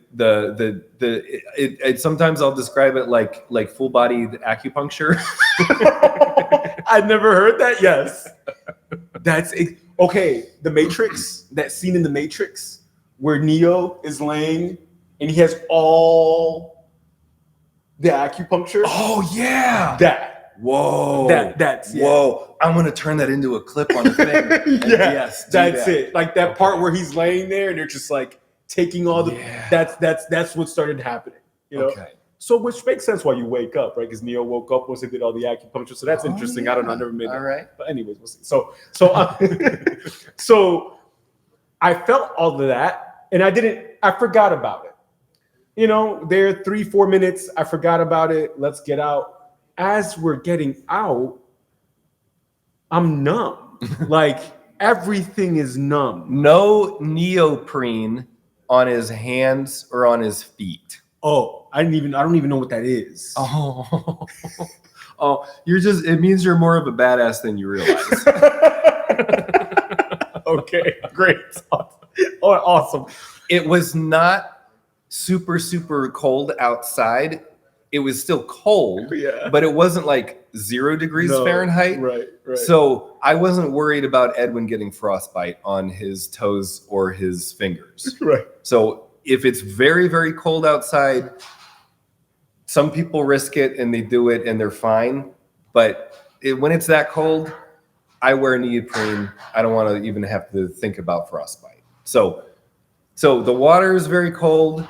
[SPEAKER 1] sometimes I'll describe it like full body acupuncture.
[SPEAKER 2] I've never heard that. Yes. That's it. Okay. The Matrix, that scene in The Matrix where Neo is laying and he has all the acupuncture.
[SPEAKER 1] Oh yeah.
[SPEAKER 2] Whoa.
[SPEAKER 1] Whoa. I'm going to turn that into a clip on the thing.
[SPEAKER 2] Yes. That's it. Like that part where he's laying there and they're just like taking all the, that's what started happening. You know? Okay. So which makes sense why you wake up, right? Because Neo woke up once he did all the acupuncture. So that's interesting. Yeah. I don't know. I never made it.
[SPEAKER 1] All right.
[SPEAKER 2] But anyways, we'll see. So I felt all of that and I forgot about it. You know, there 3-4 minutes. I forgot about it. Let's get out. As we're getting out, I'm numb. Like everything is numb.
[SPEAKER 1] No neoprene on his hands or on his feet.
[SPEAKER 2] Oh, I don't even know what that is.
[SPEAKER 1] Oh, it means you're more of a badass than you realize.
[SPEAKER 2] Okay, great. Awesome.
[SPEAKER 1] It was not super, super cold outside. It was still cold, but it wasn't like 0 degrees Fahrenheit.
[SPEAKER 2] Right.
[SPEAKER 1] So I wasn't worried about Edwin getting frostbite on his toes or his fingers.
[SPEAKER 2] Right.
[SPEAKER 1] So if it's very, very cold outside, some people risk it and they do it and they're fine. But when it's that cold, I wear neoprene. I don't want to even have to think about frostbite. So the water is very cold.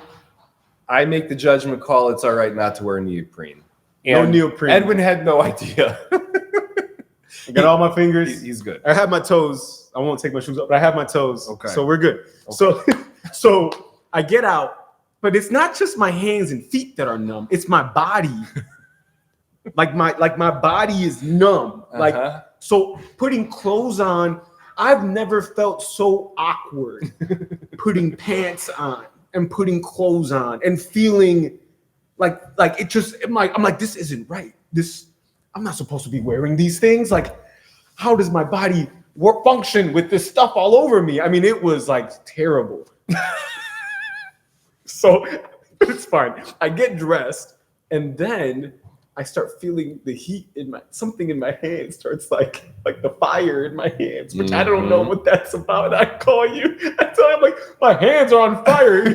[SPEAKER 1] I make the judgment call. It's all right not to wear neoprene.
[SPEAKER 2] And no neoprene.
[SPEAKER 1] Edwin had no idea.
[SPEAKER 2] I got all my fingers.
[SPEAKER 1] He's good.
[SPEAKER 2] I have my toes. I won't take my shoes off, but I have my toes.
[SPEAKER 1] Okay.
[SPEAKER 2] So we're good. Okay. So I get out, but it's not just my hands and feet that are numb. It's my body. like my body is numb. Like so putting clothes on, I've never felt so awkward putting pants on and putting clothes on and feeling like it just, I'm like, this isn't right. I'm not supposed to be wearing these things. Like, how does my body function with this stuff all over me? I mean, it was like terrible. So it's fine. I get dressed and then I start feeling the heat something in my hands starts like the fire in my hands, which I don't know what that's about. I call you. I tell you, I'm like, my hands are on fire.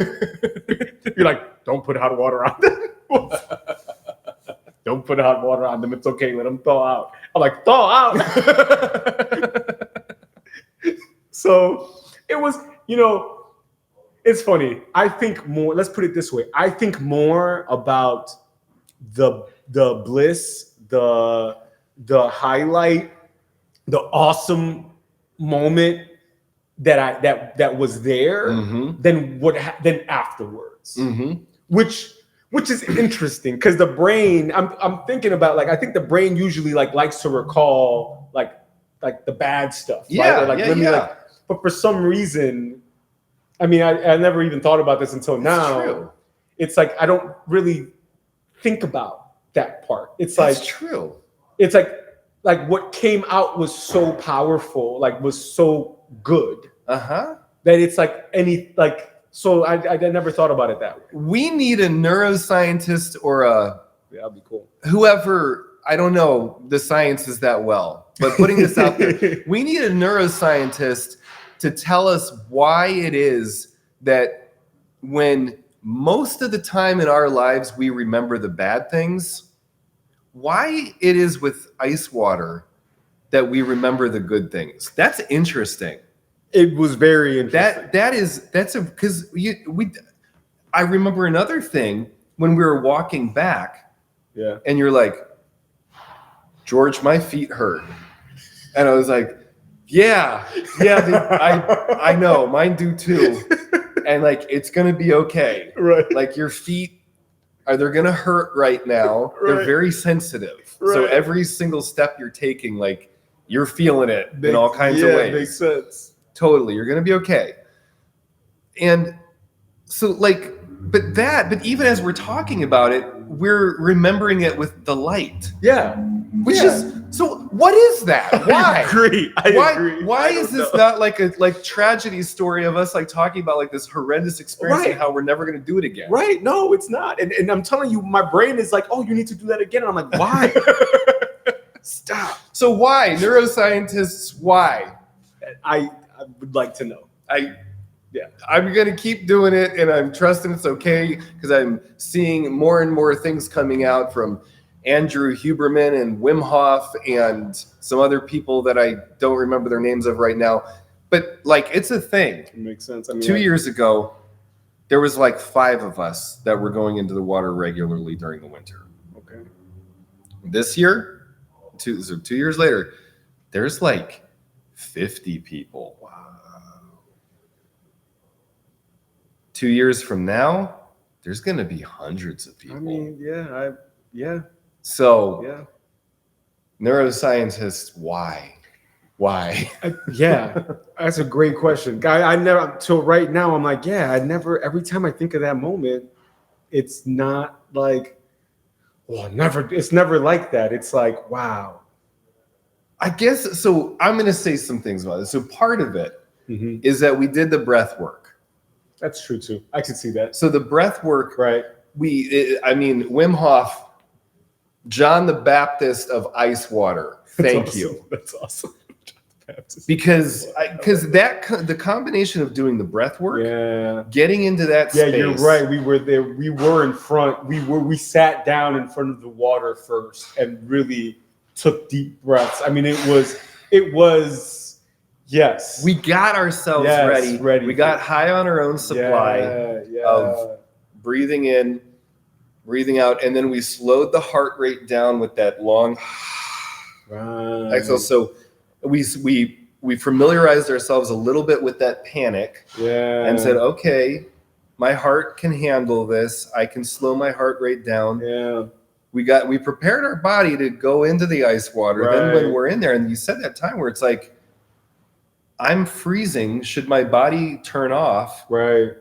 [SPEAKER 2] You're like, don't put hot water on them. Don't put hot water on them. It's okay. Let them thaw out. I'm like, thaw out. So it was, it's funny. I think more, let's put it this way. I think more about the bliss, the highlight, the awesome moment that was there than afterwards, which is interesting because the brain. I'm thinking about I think the brain usually likes to recall like the bad stuff.
[SPEAKER 1] Yeah,
[SPEAKER 2] right? But for some reason, I mean, I never even thought about this until now.
[SPEAKER 1] True.
[SPEAKER 2] It's like I don't really think about that part. That's
[SPEAKER 1] true.
[SPEAKER 2] It's like what came out was so powerful, was so good. That it's so I never thought about it that way.
[SPEAKER 1] We need a neuroscientist or
[SPEAKER 2] that'd be cool.
[SPEAKER 1] Whoever, I don't know the sciences that well, but putting this out there, we need a neuroscientist to tell us why it is that when most of the time in our lives we remember the bad things, why it is with ice water that we remember the good things. That's interesting.
[SPEAKER 2] It was very interesting.
[SPEAKER 1] I remember another thing when we were walking back.
[SPEAKER 2] Yeah.
[SPEAKER 1] And you're like, George, my feet hurt. And I was like, yeah, I know, mine do too. And like, it's gonna be okay.
[SPEAKER 2] Right.
[SPEAKER 1] Like your feet, they're gonna hurt right now.
[SPEAKER 2] Right.
[SPEAKER 1] They're very sensitive.
[SPEAKER 2] Right.
[SPEAKER 1] So every single step you're taking, like you're feeling it in all kinds of ways.
[SPEAKER 2] Yeah, makes sense.
[SPEAKER 1] Totally, you're gonna be okay. And so like, but even as we're talking about it, we're remembering it with delight.
[SPEAKER 2] Yeah.
[SPEAKER 1] Which is so. What is that? Why?
[SPEAKER 2] I agree.
[SPEAKER 1] Why is this not like a tragedy story of us like talking about like this horrendous experience and how we're never going to do it again?
[SPEAKER 2] Right. No, it's not. And I'm telling you, my brain is like, oh, you need to do that again. And I'm like, why? Stop.
[SPEAKER 1] So why, neuroscientists? Why?
[SPEAKER 2] I would like to know.
[SPEAKER 1] I'm going to keep doing it, and I'm trusting it's okay because I'm seeing more and more things coming out from Andrew Huberman and Wim Hof and some other people that I don't remember their names of right now. But like, it's a thing.
[SPEAKER 2] It makes sense. I mean,
[SPEAKER 1] 2 years ago, there was like 5 of us that were going into the water regularly during the winter.
[SPEAKER 2] Okay.
[SPEAKER 1] This year, 2 years later, there's like 50 people. Wow. 2 years from now, there's going to be hundreds of people.
[SPEAKER 2] I mean, yeah.
[SPEAKER 1] So,
[SPEAKER 2] yeah.
[SPEAKER 1] Neuroscientists, why?
[SPEAKER 2] Yeah, that's a great question. I never, till right now, I'm like, every time I think of that moment, it's not like, it's never like that. It's like, wow.
[SPEAKER 1] I guess, so I'm going to say some things about it. So part of it is that we did the breath work.
[SPEAKER 2] That's true too. I could see that.
[SPEAKER 1] So the breath work,
[SPEAKER 2] right?
[SPEAKER 1] Wim Hof, John the Baptist of ice water. Thank you.
[SPEAKER 2] That's awesome.
[SPEAKER 1] Because the combination of doing the breath work, getting into that space.
[SPEAKER 2] Yeah, you're right. We were there. We were in front. We sat down in front of the water first and really took deep breaths. I mean, it was. Yes.
[SPEAKER 1] We got ourselves ready. We got high on our own supply of breathing in, breathing out, and then we slowed the heart rate down with that long exhale. So we familiarized ourselves a little bit with that panic and said, okay, my heart can handle this. I can slow my heart rate down.
[SPEAKER 2] Yeah.
[SPEAKER 1] We prepared our body to go into the ice water. Right. Then when we're in there, and you said that time where it's like, I'm freezing. Should my body turn off?
[SPEAKER 2] Right.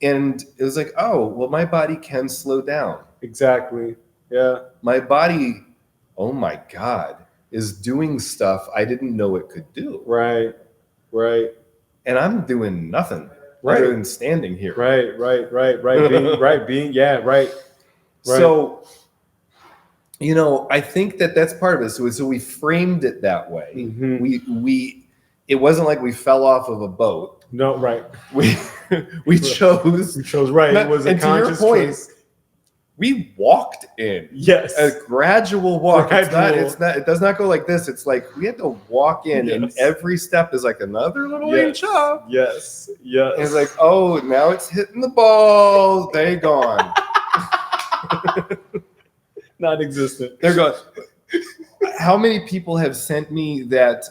[SPEAKER 1] And it was like, oh, well, my body can slow down.
[SPEAKER 2] Exactly. Yeah. My
[SPEAKER 1] body, oh my God, is doing stuff I didn't know it could do.
[SPEAKER 2] Right. Right.
[SPEAKER 1] And I'm doing nothing other than standing here.
[SPEAKER 2] Right.
[SPEAKER 1] So, I think that's part of it. So we framed it that way.
[SPEAKER 2] Mm-hmm.
[SPEAKER 1] It wasn't like we fell off of a boat.
[SPEAKER 2] No, right.
[SPEAKER 1] We chose.
[SPEAKER 2] We chose right. It was a conscious choice.
[SPEAKER 1] We walked in.
[SPEAKER 2] Yes.
[SPEAKER 1] A gradual walk. It's not. It does not go like this. It's like we had to walk in, and every step is like another little inch up.
[SPEAKER 2] Yes. Yes.
[SPEAKER 1] And it's like, oh, now it's hitting the ball. They gone.
[SPEAKER 2] Not existent.
[SPEAKER 1] They're gone. How many people have sent me that?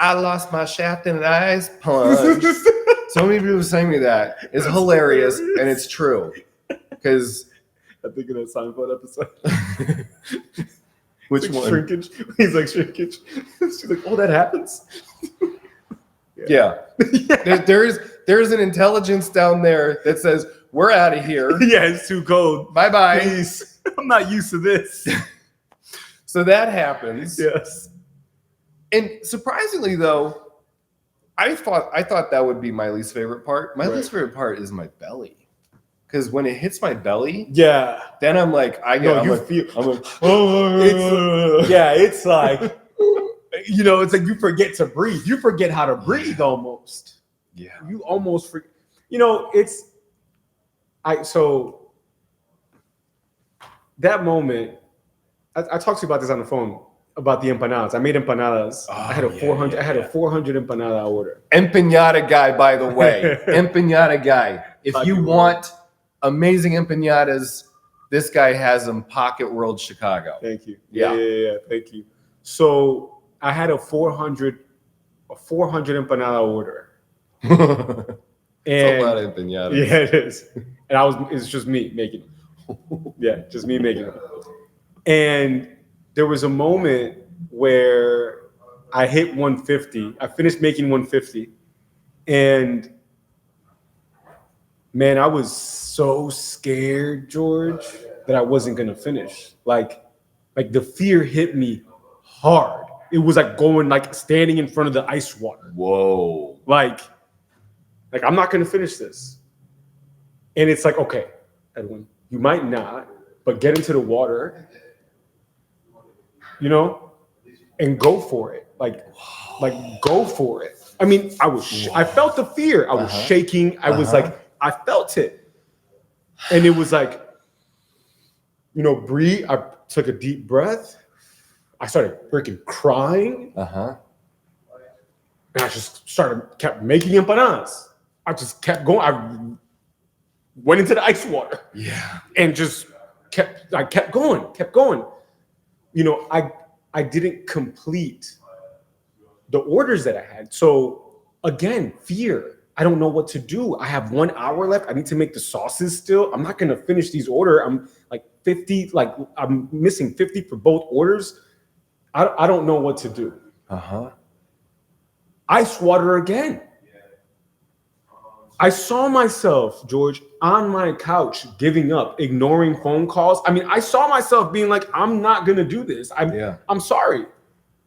[SPEAKER 1] I lost my shaft in an ice plunge. So many people saying me that. It's hilarious, and it's true. Because
[SPEAKER 2] I think of that Seinfeld episode.
[SPEAKER 1] Which one?
[SPEAKER 2] Shrinkage. He's like, shrinkage. She's like, oh, that happens?
[SPEAKER 1] Yeah. There's an intelligence down there that says, we're out of here.
[SPEAKER 2] Yeah, it's too cold.
[SPEAKER 1] Bye-bye.
[SPEAKER 2] Please. I'm not used to this.
[SPEAKER 1] So that happens.
[SPEAKER 2] Yes.
[SPEAKER 1] And surprisingly, though, I thought that would be my least favorite part. My least favorite part is my belly. Because when it hits my belly, then I'm like,
[SPEAKER 2] it's like, it's like you forget to breathe. You forget how to breathe almost.
[SPEAKER 1] Yeah.
[SPEAKER 2] You almost forget. So that moment, I talked to you about this on the phone. about the empanadas. I made empanadas.
[SPEAKER 1] Oh,
[SPEAKER 2] I had a 400. I had a 400 empanada order.
[SPEAKER 1] Empanada guy, by the way. Empanada guy. If you want amazing empanadas, this guy has them. Pocket World Chicago.
[SPEAKER 2] Thank you.
[SPEAKER 1] Yeah.
[SPEAKER 2] Yeah. Thank you. So I had a 400 empanada order.
[SPEAKER 1] It's a lot of empanadas.
[SPEAKER 2] Yeah, it is. And it's just me making them. Yeah, just me making them. And there was a moment where I hit 150. I finished making 150. And man, I was so scared, George, that I wasn't gonna finish. Like the fear hit me hard. It was like standing in front of the ice water.
[SPEAKER 1] Whoa.
[SPEAKER 2] Like I'm not gonna finish this. And it's like, okay, Edwin, you might not, but get into the water, and go for it. Like go for it. I mean, I felt the fear. I was shaking. I was I felt it. And it was like, breathe. I took a deep breath. I started freaking crying. And I just kept making empanadas. I just kept going. I went into the ice water.
[SPEAKER 1] Yeah.
[SPEAKER 2] And just kept going. I didn't complete the orders that I had. So again, fear. I don't know what to do. I have 1 hour left. I need to make the sauces still. I'm not going to finish these orders. I'm like 50, I'm missing 50 for both orders. I don't know what to do. Ice water again. I saw myself, George, on my couch, giving up, ignoring phone calls. I mean, I saw myself being like, I'm not going to do this. I'm sorry.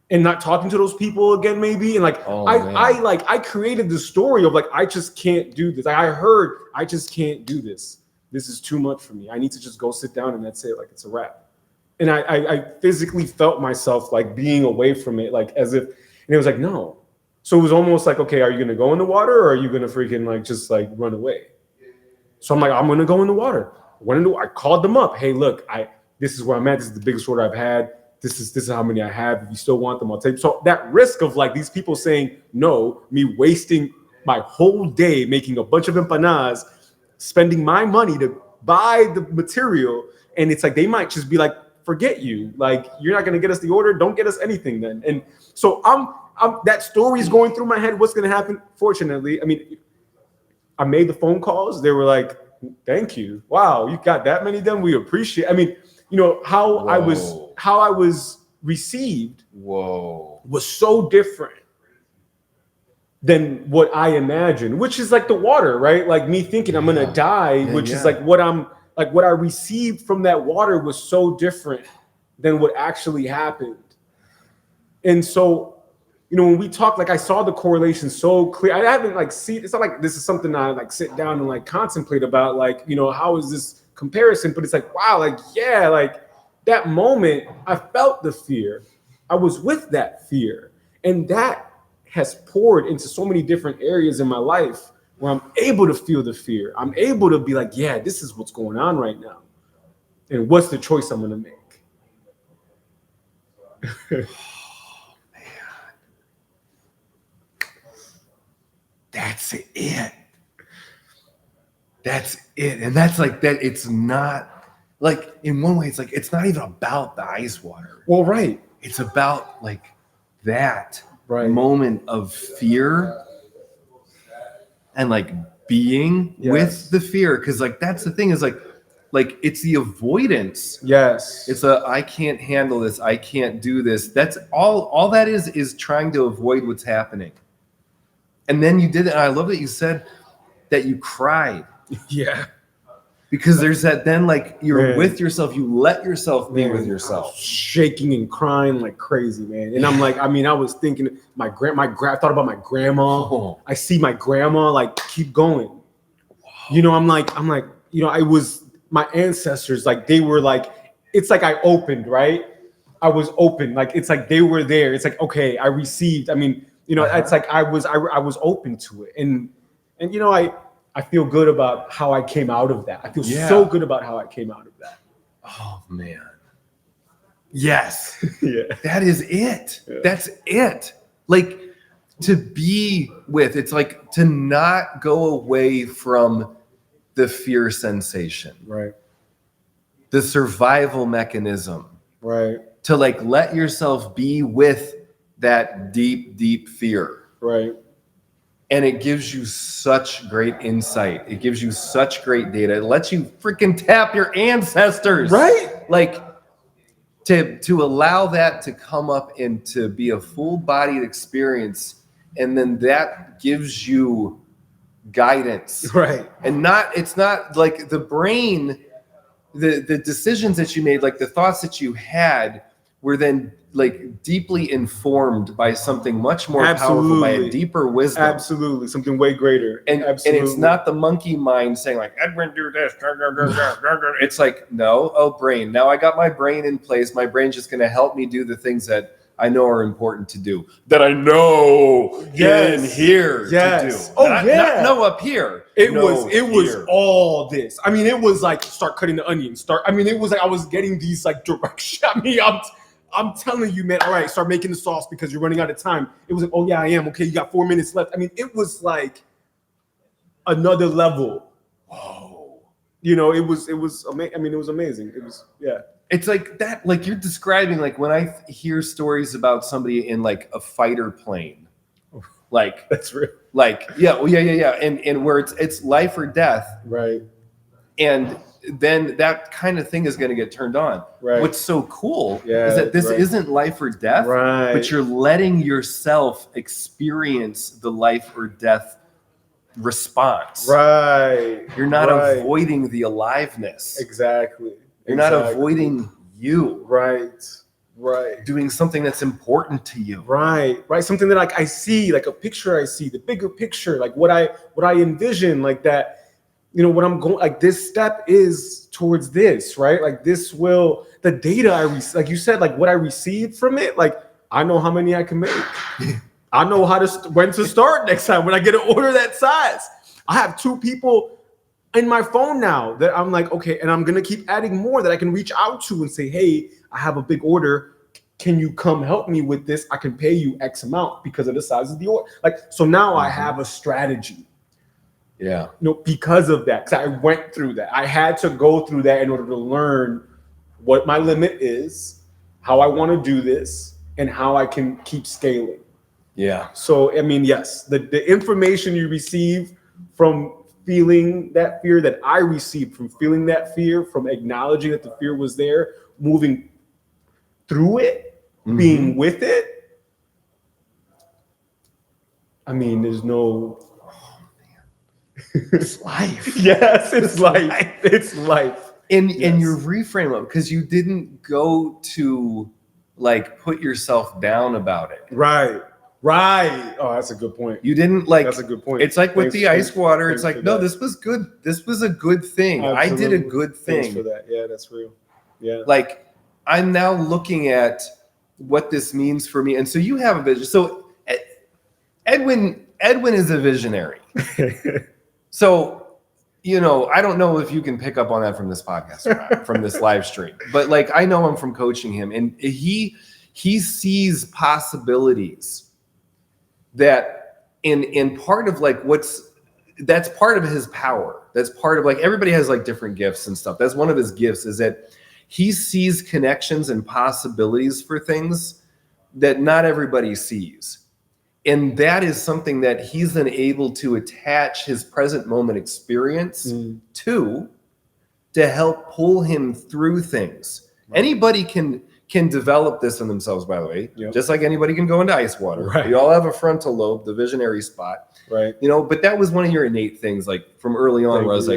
[SPEAKER 2] And not talking to those people again, maybe. And I created the story of I just can't do this. I heard, I just can't do this. This is too much for me. I need to just go sit down and that's it. It's a wrap. And I physically felt myself being away from it, as if, and it was no. So it was almost okay, are you going to go in the water or are you going to freaking just run away? So I'm I'm going to go in the water. I called them up. Hey, look, this is where I'm at. This is the biggest order I've had. This is how many I have. If you still want them, I'll take. So that risk of these people saying no, me wasting my whole day making a bunch of empanadas, spending my money to buy the material, and it's they might just be forget you. You're not gonna get us the order. Don't get us anything then. And so I'm that story is going through my head. What's gonna happen? Fortunately, I mean, I made the phone calls. They were thank you. Wow, you got that many done. We appreciate. I mean, how I was received was so different than what I imagined, which is the water, right? Me thinking I'm gonna die, which is what I received from that water was so different than what actually happened. And so, when we talk, I saw the correlation so clear. I haven't seen, it's not this is something I sit down and contemplate about, how is this comparison? But it's wow, that moment, I felt the fear. I was with that fear. And that has poured into so many different areas in my life where I'm able to feel the fear. I'm able to be yeah, this is what's going on right now. And what's the choice I'm going to make?
[SPEAKER 1] Oh, man. That's it. That's it. And that's that. It's not in one way, it's not even about the ice water.
[SPEAKER 2] Well, right.
[SPEAKER 1] It's about that moment of fear and being with the fear. Cause that's the thing is it's the avoidance.
[SPEAKER 2] Yes.
[SPEAKER 1] It's I can't handle this. I can't do this. That's all that is trying to avoid what's happening. And then you did it. And I love that you said that you cried.
[SPEAKER 2] Yeah.
[SPEAKER 1] Because there's that then you're with yourself, you let yourself be with yourself.
[SPEAKER 2] Shaking and crying like crazy, man. And I'm I was thinking I thought about my grandma. Oh. I see my grandma keep going. It was my ancestors, they were it's I opened, right? I was open. It's they were there. It's okay, I received. I mean, it's I was open to it. And I feel good about how I came out of that. I feel so good about how I came out of that.
[SPEAKER 1] Oh, man. Yes.
[SPEAKER 2] Yeah.
[SPEAKER 1] That is it.
[SPEAKER 2] Yeah.
[SPEAKER 1] That's it. Like to be with, it's like to not go away from the fear sensation,
[SPEAKER 2] Right.
[SPEAKER 1] the survival mechanism,
[SPEAKER 2] Right.
[SPEAKER 1] to like let yourself be with that deep, deep fear.
[SPEAKER 2] Right.
[SPEAKER 1] And it gives you such great insight. It gives you such great data. It lets you freaking tap your ancestors.
[SPEAKER 2] Right.
[SPEAKER 1] Like to allow that to come up and to be a full-bodied experience. And then that gives you guidance.
[SPEAKER 2] Right.
[SPEAKER 1] And it's not like the brain, the decisions that you made, like the thoughts that you had were then like deeply informed by something much more powerful, by a deeper wisdom.
[SPEAKER 2] Absolutely. Something way greater.
[SPEAKER 1] And it's not the monkey mind saying like, Edwin, do this. It's like, no, brain. Now I got my brain in place. My brain's just going to help me do the things that I know are important to do. That I know in here to do.
[SPEAKER 2] Oh,
[SPEAKER 1] not know up here.
[SPEAKER 2] It was all this. I mean, it was like start cutting the onion. It was like I was getting these like directions. I mean, I'm telling you, man. All right, start making the sauce because you're running out of time. It was like, oh yeah, I am. Okay, you got 4 minutes left. I mean, it was like another level.
[SPEAKER 1] Whoa.
[SPEAKER 2] You know, it was amazing. I mean, it was amazing. It was, yeah.
[SPEAKER 1] It's like that, like you're describing, like when I hear stories about somebody in like a fighter plane, like
[SPEAKER 2] that's real.
[SPEAKER 1] Like, yeah, and where it's life or death.
[SPEAKER 2] Right.
[SPEAKER 1] And then that kind of thing is going to get turned on.
[SPEAKER 2] Right.
[SPEAKER 1] What's so cool is that this isn't life or death, but you're letting yourself experience the life or death response.
[SPEAKER 2] Right.
[SPEAKER 1] You're not avoiding the aliveness.
[SPEAKER 2] Exactly.
[SPEAKER 1] You're not avoiding you.
[SPEAKER 2] Right. Right.
[SPEAKER 1] Doing something that's important to you.
[SPEAKER 2] Right. Right. Something that like I see, like a picture I see, the bigger picture, like what I envision, like that. You know, what I'm going, like this step is towards this, right? Like this will, the data like you said, like what I received from it, like I know how many I can make. I know when to start next time when I get an order that size. I have 2 people in my phone now that I'm like, okay, and I'm going to keep adding more that I can reach out to and say, hey, I have a big order. Can you come help me with this? I can pay you X amount because of the size of the order. Like, so now I have a strategy.
[SPEAKER 1] Yeah.
[SPEAKER 2] Because of that, because I went through that. I had to go through that in order to learn what my limit is, how I want to do this, and how I can keep scaling.
[SPEAKER 1] Yeah.
[SPEAKER 2] So, I mean, yes, the information you receive from feeling that fear, that I received from feeling that fear, from acknowledging that the fear was there, moving through it, being with it. I mean, there's no...
[SPEAKER 1] It's life.
[SPEAKER 2] Yes, it's life. It's life.
[SPEAKER 1] And you reframe it because you didn't go to like put yourself down about it.
[SPEAKER 2] Right. Right. Oh, that's a good point.
[SPEAKER 1] You didn't like.
[SPEAKER 2] That's a good point.
[SPEAKER 1] It's like with the ice water. It's like, no, this was good. This was a good thing.
[SPEAKER 2] Absolutely.
[SPEAKER 1] I did a good thing.
[SPEAKER 2] Thanks for that. Yeah, that's real. Yeah.
[SPEAKER 1] Like I'm now looking at what this means for me. And so you have a vision. So Edwin is a visionary. So, you know, I don't know if you can pick up on that from this podcast or not, from this live stream, but like, I know him from coaching him, and he sees possibilities that in part of like that's part of his power. That's part of like, everybody has like different gifts and stuff. That's one of his gifts, is that he sees connections and possibilities for things that not everybody sees. And that is something that he's then able to attach his present moment experience to help pull him through things. Right. Anybody can develop this in themselves, by the way, just like anybody can go into ice water. Right. We all have a frontal lobe, the visionary spot. Right. You know, but that was one of your innate things, like from early on, where I was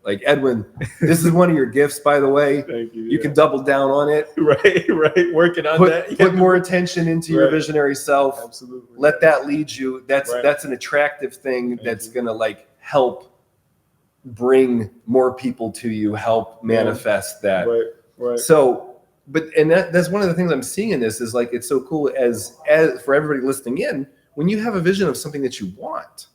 [SPEAKER 1] like, Edwin, this is one of your gifts, by the way. Thank you. You can double down on it. Right. Working on that. Put more attention into your visionary self. Absolutely. Let that lead you. That's an attractive thing. That's going to like help bring more people to you, help manifest that. Right. So, that's one of the things I'm seeing in this is like, it's so cool as for everybody listening in, when you have a vision of something that you want,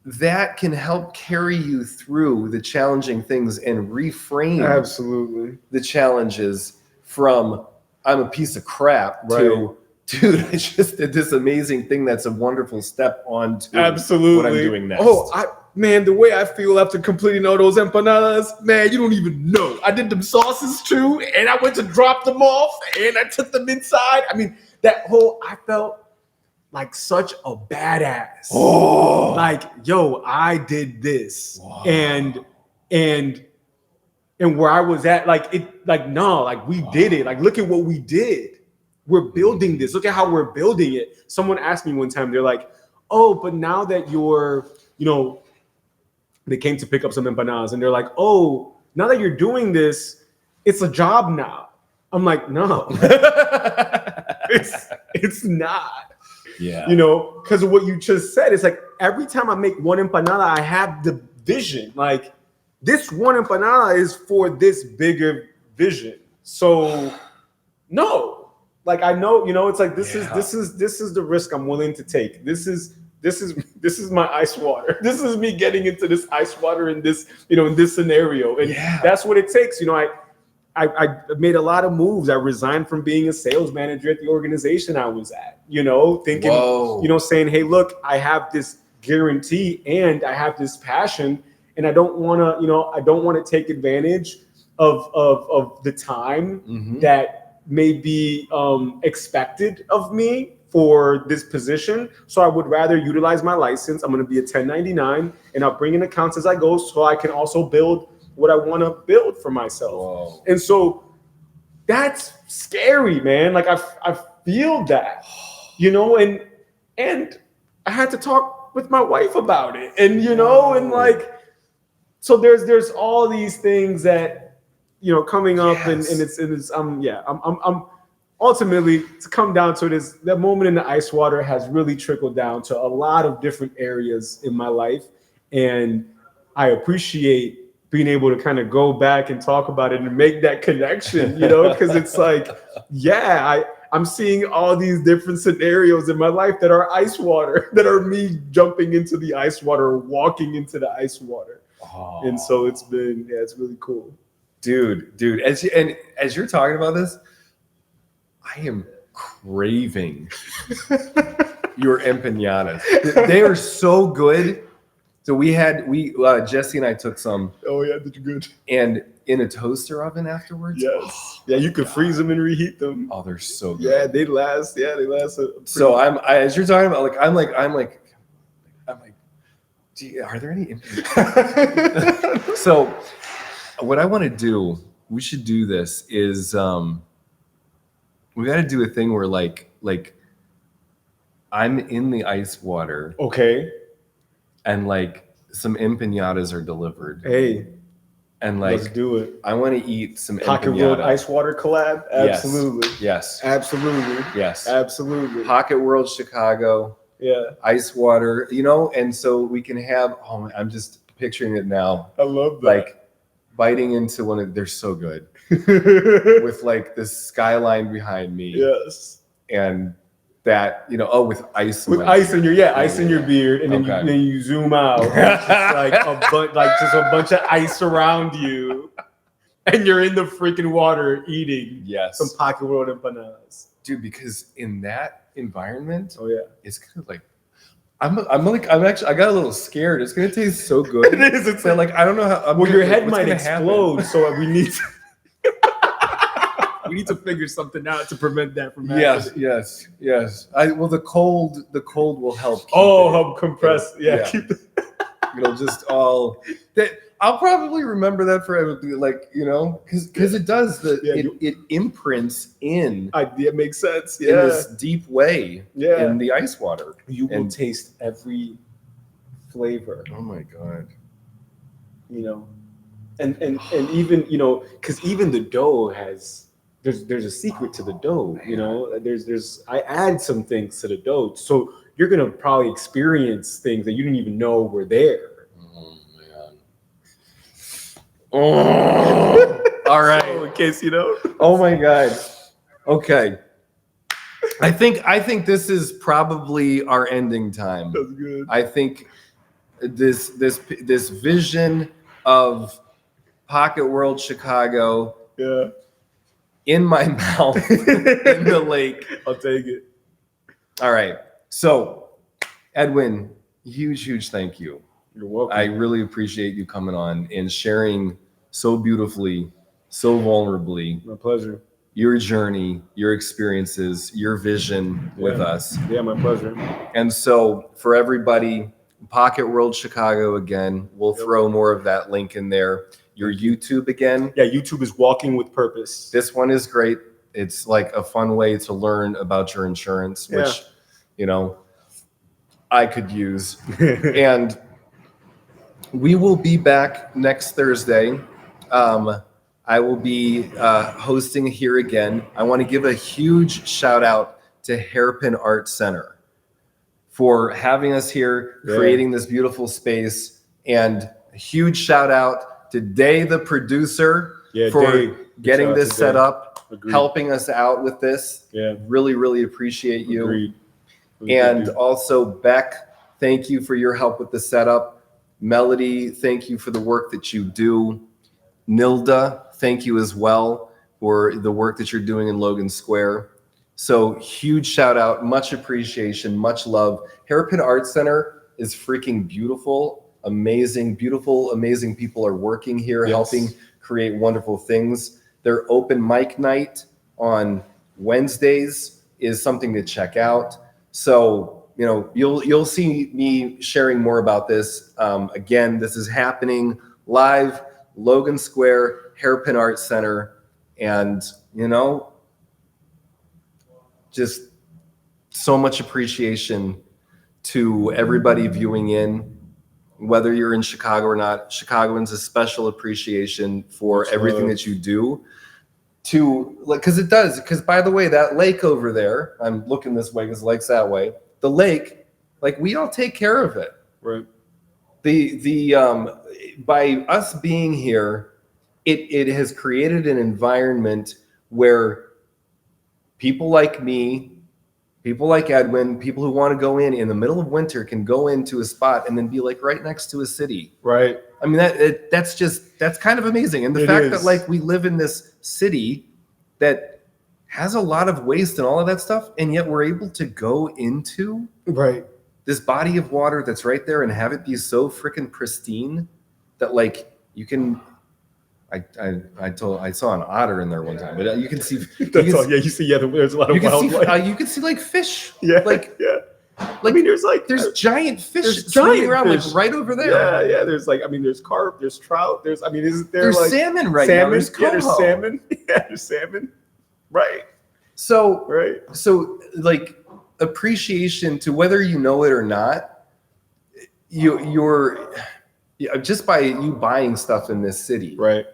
[SPEAKER 1] that can help carry you through the challenging things and reframe the challenges from I'm a piece of crap to dude, I just did this amazing thing that's a wonderful step on to what I'm doing next.
[SPEAKER 2] Man, the way I feel after completing all those empanadas, man, you don't even know. I did them sauces too, and I went to drop them off, and I took them inside. I mean, I felt like such a badass.
[SPEAKER 1] Oh,
[SPEAKER 2] like, yo, I did this. Wow. And where I was at, like, we did it. Like, look at what we did. We're building this. Look at how we're building it. Someone asked me one time, they're like, oh, but now that you're, they came to pick up some empanadas and they're like, oh, now that you're doing this, it's a job now. I'm like, no, it's not.
[SPEAKER 1] Yeah.
[SPEAKER 2] Because of what you just said. It's like every time I make one empanada, I have the vision. Like, this one empanada is for this bigger vision. So no, like, I know, it's like, this is the risk I'm willing to take. This is my ice water. This is me getting into this ice water in this, in this scenario. And that's what it takes. I made a lot of moves. I resigned from being a sales manager at the organization I was at, thinking, saying, hey, look, I have this guarantee and I have this passion, and I don't want to take advantage of the time that may be expected of me for this position. So I would rather utilize my license. I'm going to be a 1099, and I'll bring in accounts as I go, so I can also build what I want to build for myself. Whoa. And so that's scary, man. Like, I feel that, and I had to talk with my wife about it, and and like, so there's all these things that coming up, and it's I'm ultimately, to come down to this, that moment in the ice water has really trickled down to a lot of different areas in my life, and I appreciate being able to kind of go back and talk about it and make that connection, because it's like, I'm seeing all these different scenarios in my life that are ice water, that are me jumping into the ice water or walking into the ice water. Oh. And so it's really cool.
[SPEAKER 1] Dude, as you're talking about this, I am craving your empanadas. They are so good. So Jesse and I took some.
[SPEAKER 2] Oh yeah, they're good.
[SPEAKER 1] And in a toaster oven afterwards.
[SPEAKER 2] Yes. Yeah, you could freeze them and reheat them.
[SPEAKER 1] Oh, they're so good.
[SPEAKER 2] Yeah, they last. Yeah, they last.
[SPEAKER 1] So as you're talking about, I'm like, gee, are there any? So, what I want to do, we should do this is, we got to do a thing where like I'm in the ice water.
[SPEAKER 2] Okay.
[SPEAKER 1] And like some empanadas are delivered.
[SPEAKER 2] Hey,
[SPEAKER 1] and like,
[SPEAKER 2] let's do it.
[SPEAKER 1] I want to eat some
[SPEAKER 2] Pocket World Ice Water collab. Absolutely.
[SPEAKER 1] Yes.
[SPEAKER 2] Absolutely.
[SPEAKER 1] Yes.
[SPEAKER 2] Absolutely.
[SPEAKER 1] Pocket World Chicago.
[SPEAKER 2] Yeah.
[SPEAKER 1] Ice water. And so we can have. Oh, I'm just picturing it now.
[SPEAKER 2] I love that.
[SPEAKER 1] Like biting into one of. They're so good. With like this skyline behind me.
[SPEAKER 2] Yes.
[SPEAKER 1] And that with ice.
[SPEAKER 2] With ice in your ice in your beard, and then you zoom out, and it's just like a bunch of ice around you, and you're in the freaking water eating some Pocket World empanadas,
[SPEAKER 1] dude. Because in that environment, it's gonna like. I got a little scared. It's gonna taste so good.
[SPEAKER 2] It is. It's
[SPEAKER 1] like I don't know how.
[SPEAKER 2] Your head might explode, so we need. We need to figure something out to prevent that from happening.
[SPEAKER 1] Yes. The cold will help.
[SPEAKER 2] Help compress. Yeah.
[SPEAKER 1] It'll just all. I'll probably remember that forever. Like because it does it imprints in.
[SPEAKER 2] It makes sense.
[SPEAKER 1] In this deep way. Yeah. In the ice water,
[SPEAKER 2] you will taste every flavor.
[SPEAKER 1] Oh my god.
[SPEAKER 2] And even because even the dough has. There's a secret to the dough, there's I add some things to the dough. So you're going to probably experience things that you didn't even know were there.
[SPEAKER 1] Oh, man. Oh, all right.
[SPEAKER 2] So, in case
[SPEAKER 1] Oh, my God. Okay. I think this is probably our ending time.
[SPEAKER 2] That's good.
[SPEAKER 1] I think this vision of Pocket World Chicago in my mouth in the lake.
[SPEAKER 2] I'll take it.
[SPEAKER 1] All right. So, Edwin, huge thank you.
[SPEAKER 2] You're welcome.
[SPEAKER 1] I really appreciate you coming on and sharing so beautifully, so vulnerably.
[SPEAKER 2] My pleasure.
[SPEAKER 1] Your journey, your experiences, your vision with us.
[SPEAKER 2] Yeah, my pleasure.
[SPEAKER 1] And so for everybody, Pocket World Chicago again, we'll throw more of that link in there. Your YouTube again.
[SPEAKER 2] Yeah, YouTube is Walking with Purpose.
[SPEAKER 1] This one is great. It's like a fun way to learn about your insurance, which, you know, I could use. And we will be back next Thursday. I will be hosting here again. I want to give a huge shout out to Hairpin Art Center for having us here, creating this beautiful space, and a huge shout out to Day, the producer, for getting this set up, helping us out with this.
[SPEAKER 2] Yeah,
[SPEAKER 1] really appreciate you.
[SPEAKER 2] Agreed.
[SPEAKER 1] And also Beck, thank you for your help with the setup. Melody, thank you for the work that you do. Nilda, thank you as well for the work that you're doing in Logan Square. So huge shout out, much appreciation, much love. Hairpin Art Center is freaking beautiful, amazing, beautiful, amazing people are working here, helping create wonderful things. Their open mic night on Wednesdays is something to check out. So, you know, you'll see me sharing more about this. Again, this is happening live, Logan Square, Hairpin Art Center, and, you know, just so much appreciation to everybody viewing in, whether you're in Chicago or not. Chicagoans, a special appreciation for everything that you do. To like, because by the way, that lake over there, I'm looking this way because the lake's that way. The lake, like, we all take care of it.
[SPEAKER 2] Right.
[SPEAKER 1] By us being here, it has created an environment where people like me, people like Edwin, people who want to go in the middle of winter can go into a spot and then be like right next to a city.
[SPEAKER 2] Right.
[SPEAKER 1] I mean, that's kind of amazing. And the fact that like we live in this city that has a lot of waste and all of that stuff, and yet we're able to go into this body of water that's right there and have it be so freaking pristine that like you can. I saw an otter in there one time, but you can see. There's
[SPEAKER 2] a lot of wildlife.
[SPEAKER 1] You can see like fish.
[SPEAKER 2] Yeah.
[SPEAKER 1] Like
[SPEAKER 2] I mean, there's
[SPEAKER 1] giant fish swimming around like right over there.
[SPEAKER 2] Yeah. There's carp, there's trout, there's
[SPEAKER 1] like salmon right now. There's
[SPEAKER 2] salmon. Yeah, there's salmon. Right.
[SPEAKER 1] So like appreciation to whether you know it or not, you're just by you buying stuff in this city.
[SPEAKER 2] Right.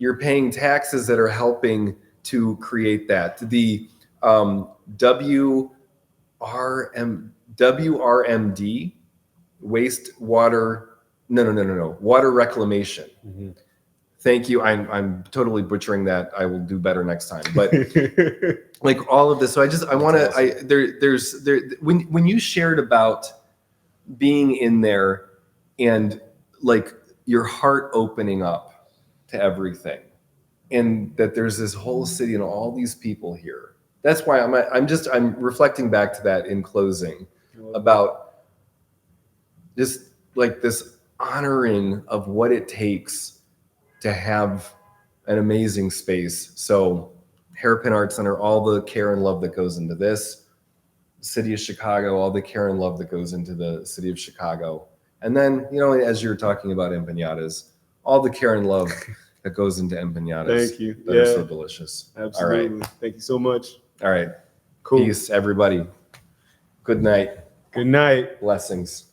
[SPEAKER 1] You're paying taxes that are helping to create that. The WRMD, wastewater, no, water reclamation. Mm-hmm. Thank you. I'm totally butchering that. I will do better next time. But like all of this, so when you shared about being in there and like your heart opening up to everything, and that there's this whole city and all these people here. That's why I'm reflecting back to that in closing about just like this honoring of what it takes to have an amazing space. So Hairpin Art Center, all the care and love that goes into this. City of Chicago, all the care and love that goes into the city of Chicago. And then, you know, as you're talking about empanadas, all the care and love that goes into empanadas.
[SPEAKER 2] Thank you.
[SPEAKER 1] That are so delicious.
[SPEAKER 2] Absolutely.
[SPEAKER 1] All right.
[SPEAKER 2] Thank you so much.
[SPEAKER 1] All right.
[SPEAKER 2] Cool.
[SPEAKER 1] Peace, everybody. Good night.
[SPEAKER 2] Good night.
[SPEAKER 1] Blessings.